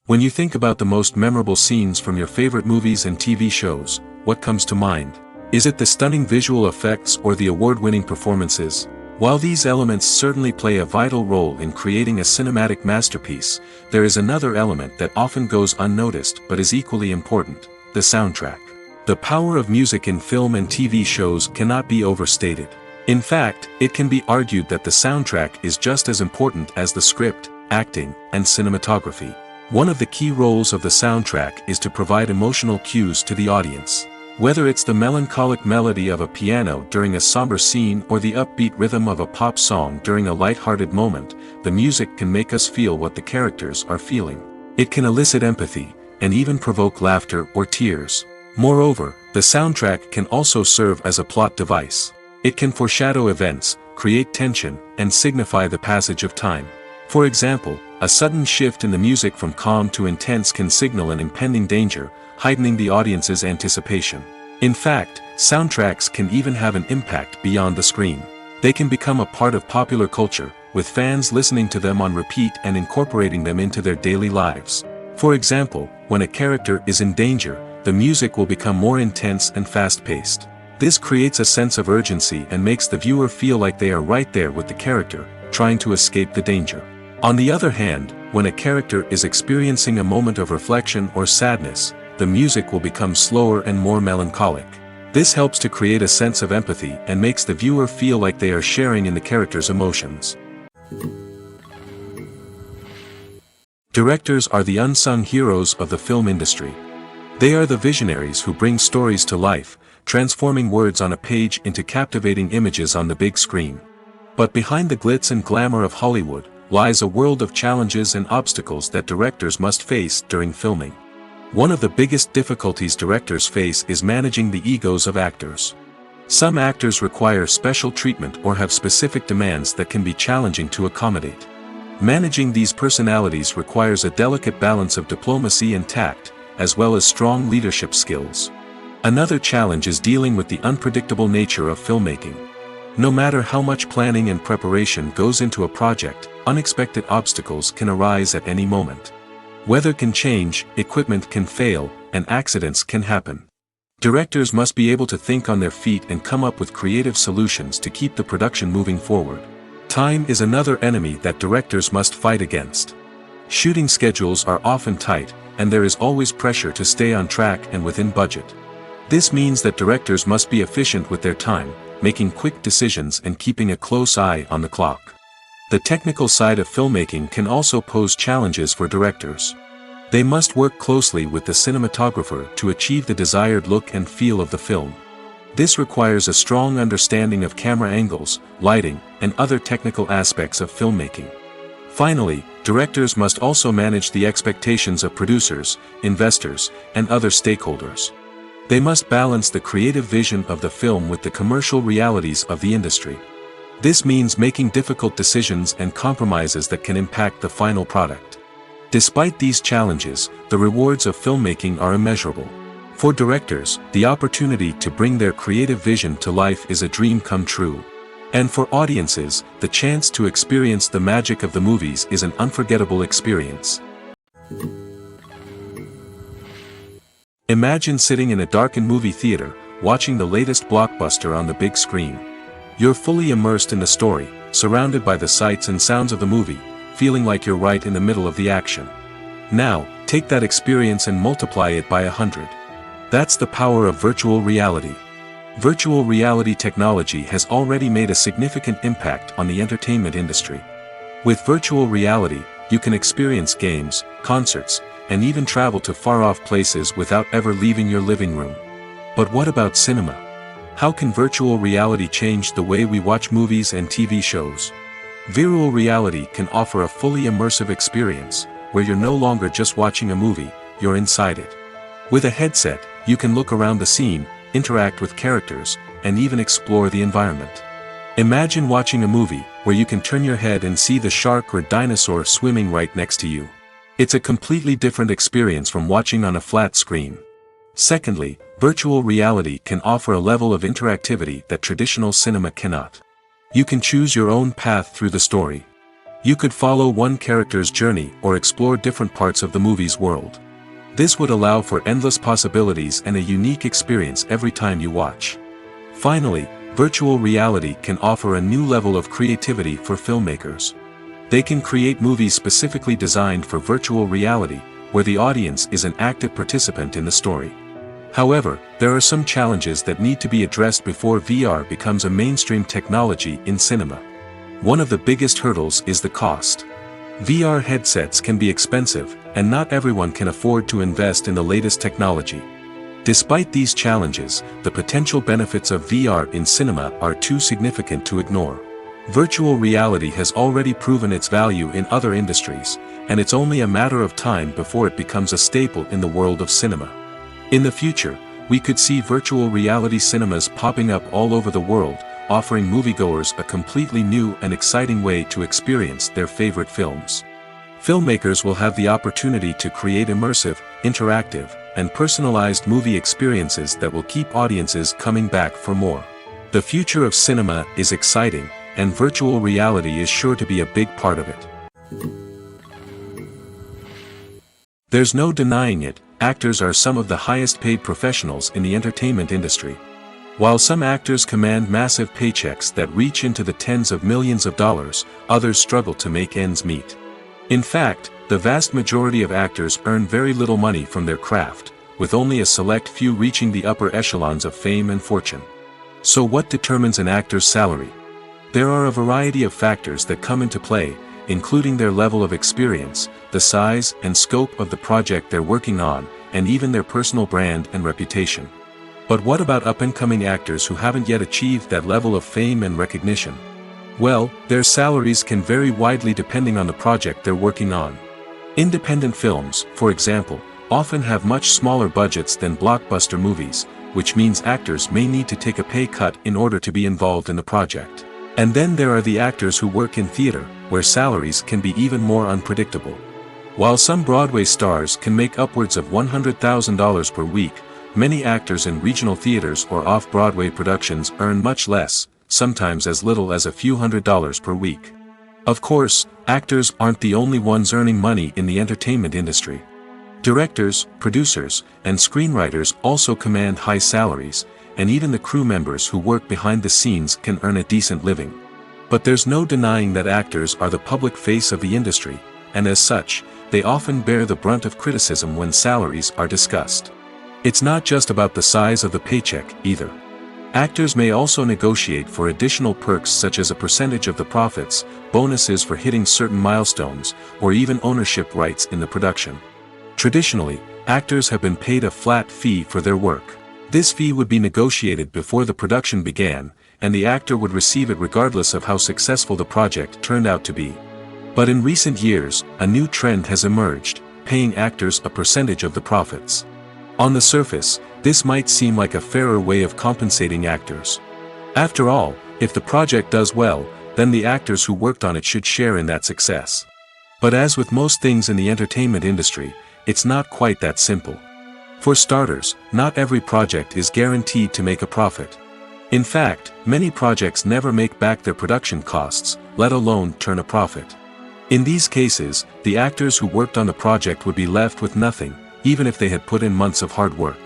When you think about the most memorable scenes from your favorite movies and TV shows, what comes to mind? Is it the stunning visual effects or the award-winning performances? While these elements certainly play a vital role in creating a cinematic masterpiece, there is another element that often goes unnoticed but is equally important: the soundtrack. The power of music in film and TV shows cannot be overstated. In fact, it can be argued that the soundtrack is just as important as the script, acting, and cinematography. One of the key roles of the soundtrack is to provide emotional cues to the audience. Whether it's the melancholic melody of a piano during a somber scene or the upbeat rhythm of a pop song during a light-hearted moment, the music can make us feel what the characters are feeling. It can elicit empathy, and even provoke laughter or tears. Moreover, the soundtrack can also serve as a plot device. It can foreshadow events, create tension, and signify the passage of time. For example, a sudden shift in the music from calm to intense can signal an impending danger, heightening the audience's anticipation. In fact, soundtracks can even have an impact beyond the screen. They can become a part of popular culture, with fans listening to them on repeat and incorporating them into their daily lives. For example, when a character is in danger, the music will become more intense and fast-paced. This creates a sense of urgency and makes the viewer feel like they are right there with the character, trying to escape the danger. On the other hand, when a character is experiencing a moment of reflection or sadness, the music will become slower and more melancholic. This helps to create a sense of empathy and makes the viewer feel like they are sharing in the character's emotions. Directors are the unsung heroes of the film industry. They are the visionaries who bring stories to life, transforming words on a page into captivating images on the big screen. But behind the glitz and glamour of Hollywood, lies a world of challenges and obstacles that directors must face during filming. One of the biggest difficulties directors face is managing the egos of actors. Some actors require special treatment or have specific demands that can be challenging to accommodate. Managing these personalities requires a delicate balance of diplomacy and tact, as well as strong leadership skills. Another challenge is dealing with the unpredictable nature of filmmaking. No matter how much planning and preparation goes into a project, unexpected obstacles can arise at any moment. Weather can change, equipment can fail, and accidents can happen. Directors must be able to think on their feet and come up with creative solutions to keep the production moving forward. Time is another enemy that directors must fight against. Shooting schedules are often tight, and there is always pressure to stay on track and within budget. This means that directors must be efficient with their time, making quick decisions and keeping a close eye on the clock. The technical side of filmmaking can also pose challenges for directors. They must work closely with the cinematographer to achieve the desired look and feel of the film. This requires a strong understanding of camera angles, lighting, and other technical aspects of filmmaking. Finally, directors must also manage the expectations of producers, investors, and other stakeholders. They must balance the creative vision of the film with the commercial realities of the industry. This means making difficult decisions and compromises that can impact the final product. Despite these challenges, the rewards of filmmaking are immeasurable. For directors, the opportunity to bring their creative vision to life is a dream come true. And for audiences, the chance to experience the magic of the movies is an unforgettable experience. Imagine sitting in a darkened movie theater, watching the latest blockbuster on the big screen. You're fully immersed in the story, surrounded by the sights and sounds of the movie, feeling like you're right in the middle of the action. Now, take that experience and multiply it by 100. That's the power of virtual reality. Virtual reality technology has already made a significant impact on the entertainment industry. With virtual reality, you can experience games, concerts, and even travel to far-off places without ever leaving your living room. But what about cinema? How can virtual reality change the way we watch movies and TV shows? Virtual reality can offer a fully immersive experience, where you're no longer just watching a movie, you're inside it. With a headset, you can look around the scene, interact with characters, and even explore the environment. Imagine watching a movie, where you can turn your head and see the shark or dinosaur swimming right next to you. It's a completely different experience from watching on a flat screen. Secondly, virtual reality can offer a level of interactivity that traditional cinema cannot. You can choose your own path through the story. You could follow one character's journey or explore different parts of the movie's world. This would allow for endless possibilities and a unique experience every time you watch. Finally, virtual reality can offer a new level of creativity for filmmakers. They can create movies specifically designed for virtual reality, where the audience is an active participant in the story. However, there are some challenges that need to be addressed before VR becomes a mainstream technology in cinema. One of the biggest hurdles is the cost. VR headsets can be expensive, and not everyone can afford to invest in the latest technology. Despite these challenges, the potential benefits of VR in cinema are too significant to ignore. Virtual reality has already proven its value in other industries, and it's only a matter of time before it becomes a staple in the world of cinema. In the future, we could see virtual reality cinemas popping up all over the world, offering moviegoers a completely new and exciting way to experience their favorite films. Filmmakers will have the opportunity to create immersive, interactive, and personalized movie experiences that will keep audiences coming back for more. The future of cinema is exciting, and virtual reality is sure to be a big part of it. There's no denying it, actors are some of the highest paid professionals in the entertainment industry. While some actors command massive paychecks that reach into the tens of millions of dollars, others struggle to make ends meet. In fact, the vast majority of actors earn very little money from their craft, with only a select few reaching the upper echelons of fame and fortune. So what determines an actor's salary? There are a variety of factors that come into play, including their level of experience, the size and scope of the project they're working on, and even their personal brand and reputation. But what about up-and-coming actors who haven't yet achieved that level of fame and recognition? Well, their salaries can vary widely depending on the project they're working on. Independent films, for example, often have much smaller budgets than blockbuster movies, which means actors may need to take a pay cut in order to be involved in the project. And then there are the actors who work in theater, where salaries can be even more unpredictable. While some Broadway stars can make upwards of $100,000 per week, many actors in regional theaters or off-Broadway productions earn much less, sometimes as little as a few $100s per week. Of course, actors aren't the only ones earning money in the entertainment industry. Directors, producers, and screenwriters also command high salaries, and even the crew members who work behind the scenes can earn a decent living. But there's no denying that actors are the public face of the industry, and as such, they often bear the brunt of criticism when salaries are discussed. It's not just about the size of the paycheck, either. Actors may also negotiate for additional perks such as a percentage of the profits, bonuses for hitting certain milestones, or even ownership rights in the production. Traditionally, actors have been paid a flat fee for their work. This fee would be negotiated before the production began, and the actor would receive it regardless of how successful the project turned out to be. But in recent years, a new trend has emerged, paying actors a percentage of the profits. On the surface, this might seem like a fairer way of compensating actors. After all, if the project does well, then the actors who worked on it should share in that success. But as with most things in the entertainment industry, it's not quite that simple. For starters, not every project is guaranteed to make a profit. In fact, many projects never make back their production costs, let alone turn a profit. In these cases, the actors who worked on the project would be left with nothing, even if they had put in months of hard work.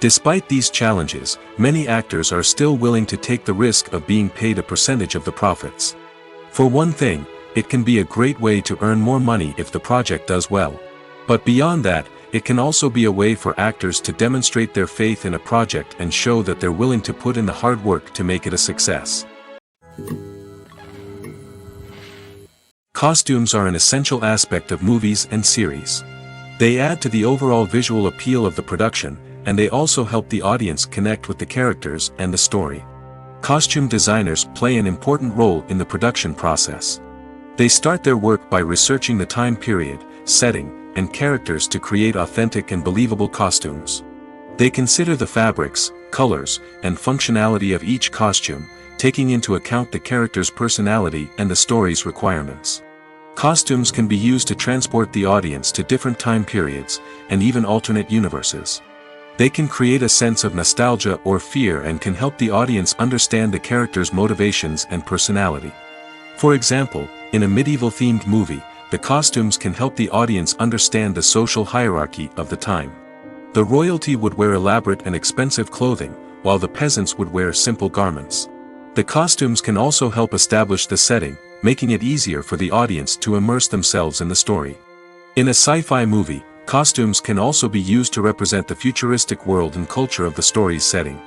Despite these challenges, many actors are still willing to take the risk of being paid a percentage of the profits. For one thing, it can be a great way to earn more money if the project does well. But beyond that, it can also be a way for actors to demonstrate their faith in a project and show that they're willing to put in the hard work to make it a success. Costumes are an essential aspect of movies and series. They add to the overall visual appeal of the production, and they also help the audience connect with the characters and the story. Costume designers play an important role in the production process. They start their work by researching the time period, setting, and characters to create authentic and believable costumes. They consider the fabrics, colors, and functionality of each costume, taking into account the character's personality and the story's requirements. Costumes can be used to transport the audience to different time periods, and even alternate universes. They can create a sense of nostalgia or fear and can help the audience understand the character's motivations and personality. For example, in a medieval-themed movie, the costumes can help the audience understand the social hierarchy of the time. The royalty would wear elaborate and expensive clothing, while the peasants would wear simple garments. The costumes can also help establish the setting, making it easier for the audience to immerse themselves in the story. In a sci-fi movie, costumes can also be used to represent the futuristic world and culture of the story's setting.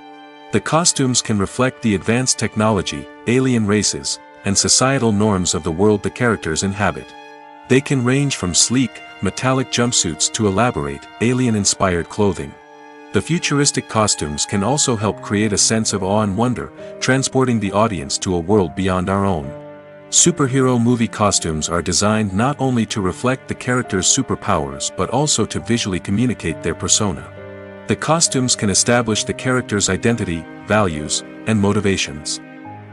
The costumes can reflect the advanced technology, alien races, and societal norms of the world the characters inhabit. They can range from sleek, metallic jumpsuits to elaborate, alien-inspired clothing. The futuristic costumes can also help create a sense of awe and wonder, transporting the audience to a world beyond our own. Superhero movie costumes are designed not only to reflect the character's superpowers but also to visually communicate their persona. The costumes can establish the character's identity, values, and motivations.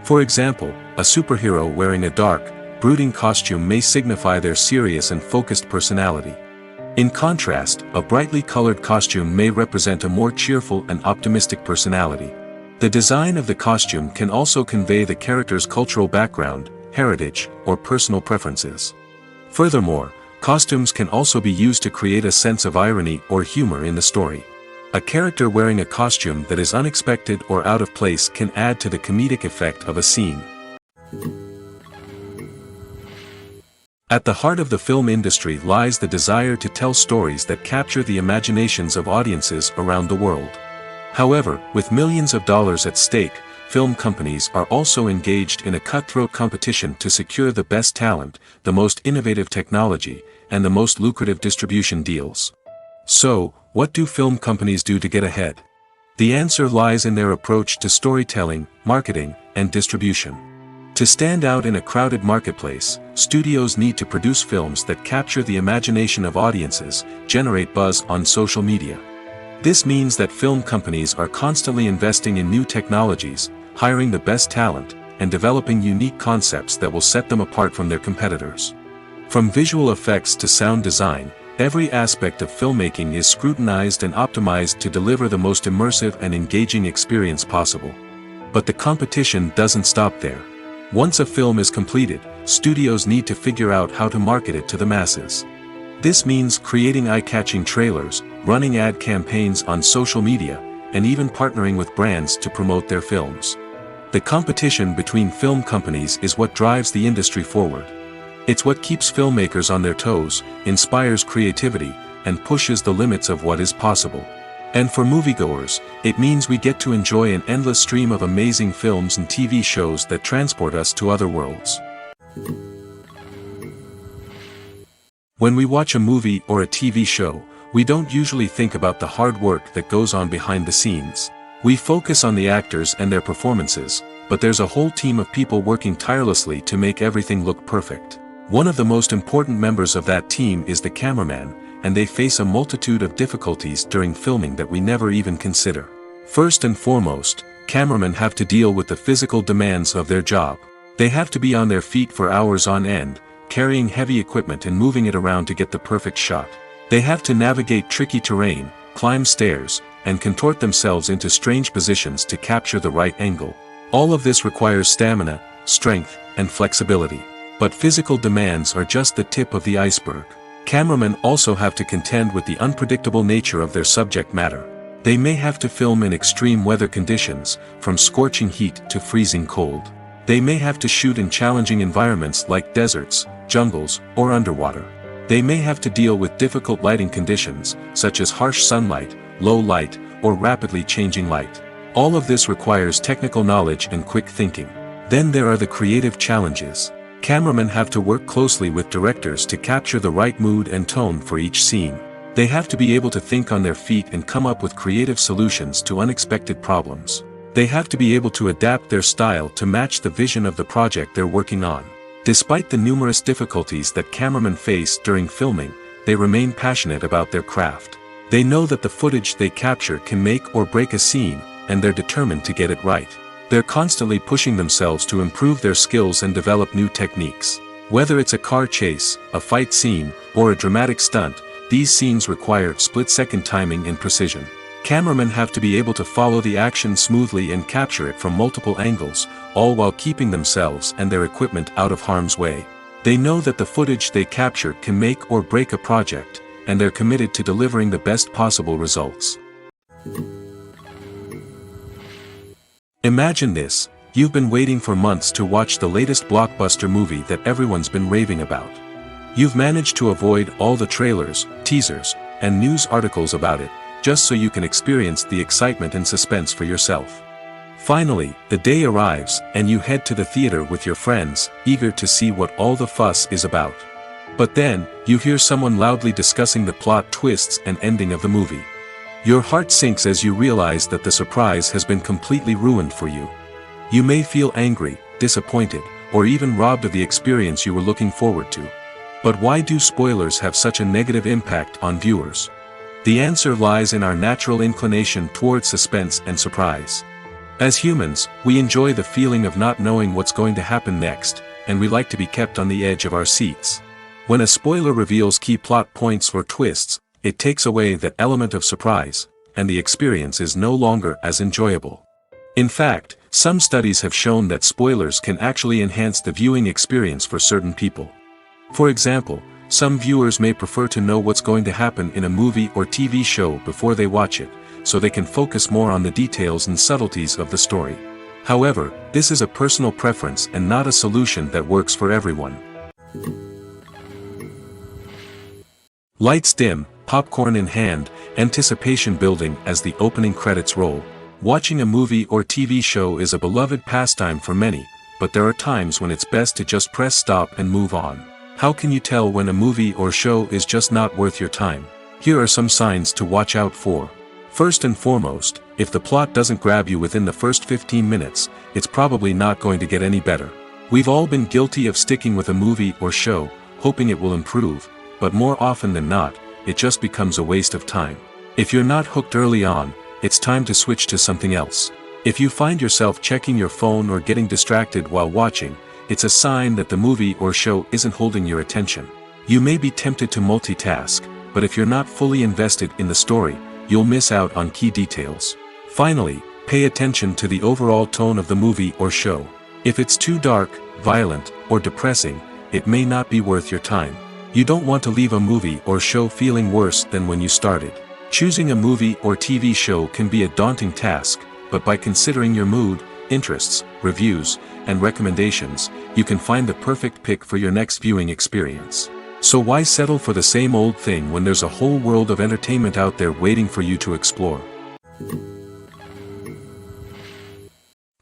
For example, a superhero wearing a dark, brooding costume may signify their serious and focused personality. In contrast, a brightly colored costume may represent a more cheerful and optimistic personality. The design of the costume can also convey the character's cultural background, heritage, or personal preferences. Furthermore, costumes can also be used to create a sense of irony or humor in the story. A character wearing a costume that is unexpected or out of place can add to the comedic effect of a scene. At the heart of the film industry lies the desire to tell stories that capture the imaginations of audiences around the world. However, with millions of dollars at stake, film companies are also engaged in a cutthroat competition to secure the best talent, the most innovative technology, and the most lucrative distribution deals. So, what do film companies do to get ahead? The answer lies in their approach to storytelling, marketing, and distribution. To stand out in a crowded marketplace, studios need to produce films that capture the imagination of audiences, generate buzz on social media. This means that film companies are constantly investing in new technologies, hiring the best talent, and developing unique concepts that will set them apart from their competitors. From visual effects to sound design, every aspect of filmmaking is scrutinized and optimized to deliver the most immersive and engaging experience possible. But the competition doesn't stop there. Once a film is completed, studios need to figure out how to market it to the masses. This means creating eye-catching trailers, running ad campaigns on social media, and even partnering with brands to promote their films. The competition between film companies is what drives the industry forward. It's what keeps filmmakers on their toes, inspires creativity, and pushes the limits of what is possible. And for moviegoers, it means we get to enjoy an endless stream of amazing films and TV shows that transport us to other worlds. When we watch a movie or a TV show, we don't usually think about the hard work that goes on behind the scenes. We focus on the actors and their performances, but there's a whole team of people working tirelessly to make everything look perfect. One of the most important members of that team is the cameraman, and they face a multitude of difficulties during filming that we never even consider. First and foremost, cameramen have to deal with the physical demands of their job. They have to be on their feet for hours on end, carrying heavy equipment and moving it around to get the perfect shot. They have to navigate tricky terrain, climb stairs, and contort themselves into strange positions to capture the right angle. All of this requires stamina, strength, and flexibility. But physical demands are just the tip of the iceberg. Cameramen also have to contend with the unpredictable nature of their subject matter. They may have to film in extreme weather conditions, from scorching heat to freezing cold. They may have to shoot in challenging environments like deserts, jungles, or underwater. They may have to deal with difficult lighting conditions, such as harsh sunlight, low light, or rapidly changing light. All of this requires technical knowledge and quick thinking. Then there are the creative challenges. Cameramen have to work closely with directors to capture the right mood and tone for each scene. They have to be able to think on their feet and come up with creative solutions to unexpected problems. They have to be able to adapt their style to match the vision of the project they're working on. Despite the numerous difficulties that cameramen face during filming, they remain passionate about their craft. They know that the footage they capture can make or break a scene, and they're determined to get it right. They're constantly pushing themselves to improve their skills and develop new techniques. Whether it's a car chase, a fight scene, or a dramatic stunt, these scenes require split-second timing and precision. Cameramen have to be able to follow the action smoothly and capture it from multiple angles, all while keeping themselves and their equipment out of harm's way. They know that the footage they capture can make or break a project, and they're committed to delivering the best possible results. Imagine this: you've been waiting for months to watch the latest blockbuster movie that everyone's been raving about. You've managed to avoid all the trailers, teasers, and news articles about it, just so you can experience the excitement and suspense for yourself. Finally, the day arrives, and you head to the theater with your friends, eager to see what all the fuss is about. But then, you hear someone loudly discussing the plot twists and ending of the movie. Your heart sinks as you realize that the surprise has been completely ruined for you. You may feel angry, disappointed, or even robbed of the experience you were looking forward to. But why do spoilers have such a negative impact on viewers? The answer lies in our natural inclination towards suspense and surprise. As humans, we enjoy the feeling of not knowing what's going to happen next, and we like to be kept on the edge of our seats. When a spoiler reveals key plot points or twists, it takes away that element of surprise, and the experience is no longer as enjoyable. In fact, some studies have shown that spoilers can actually enhance the viewing experience for certain people. For example, some viewers may prefer to know what's going to happen in a movie or TV show before they watch it, so they can focus more on the details and subtleties of the story. However, this is a personal preference and not a solution that works for everyone. Lights dim, popcorn in hand, anticipation building as the opening credits roll. Watching a movie or TV show is a beloved pastime for many, but there are times when it's best to just press stop and move on. How can you tell when a movie or show is just not worth your time? Here are some signs to watch out for. First and foremost, if the plot doesn't grab you within the first 15 minutes, it's probably not going to get any better. We've all been guilty of sticking with a movie or show, hoping it will improve, but more often than not, it just becomes a waste of time. If you're not hooked early on, it's time to switch to something else. If you find yourself checking your phone or getting distracted while watching, it's a sign that the movie or show isn't holding your attention. You may be tempted to multitask, but if you're not fully invested in the story, you'll miss out on key details. Finally, pay attention to the overall tone of the movie or show. If it's too dark, violent, or depressing, it may not be worth your time. You don't want to leave a movie or show feeling worse than when you started. Choosing a movie or TV show can be a daunting task, but by considering your mood, interests, reviews, and recommendations, you can find the perfect pick for your next viewing experience. So why settle for the same old thing when there's a whole world of entertainment out there waiting for you to explore?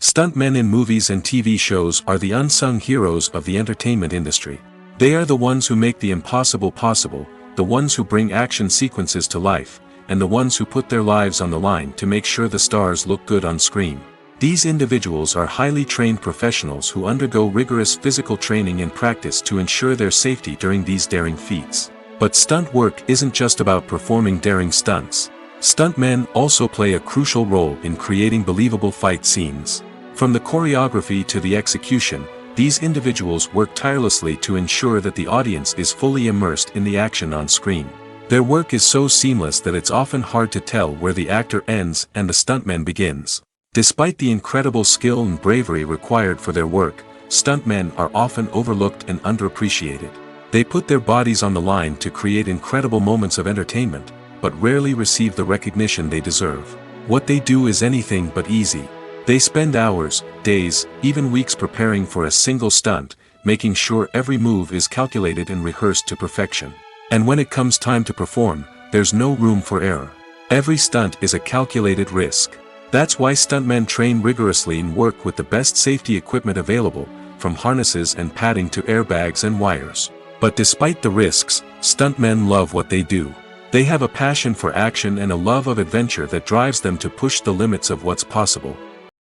Stuntmen in movies and TV shows are the unsung heroes of the entertainment industry. They are the ones who make the impossible possible, the ones who bring action sequences to life, and the ones who put their lives on the line to make sure the stars look good on screen. These individuals are highly trained professionals who undergo rigorous physical training and practice to ensure their safety during these daring feats. But stunt work isn't just about performing daring stunts. Stuntmen also play a crucial role in creating believable fight scenes. From the choreography to the execution, these individuals work tirelessly to ensure that the audience is fully immersed in the action on screen. Their work is so seamless that it's often hard to tell where the actor ends and the stuntman begins. Despite the incredible skill and bravery required for their work, stuntmen are often overlooked and underappreciated. They put their bodies on the line to create incredible moments of entertainment, but rarely receive the recognition they deserve. What they do is anything but easy. They spend hours, days, even weeks preparing for a single stunt, making sure every move is calculated and rehearsed to perfection. And when it comes time to perform, there's no room for error. Every stunt is a calculated risk. That's why stuntmen train rigorously and work with the best safety equipment available, from harnesses and padding to airbags and wires. But despite the risks, stuntmen love what they do. They have a passion for action and a love of adventure that drives them to push the limits of what's possible.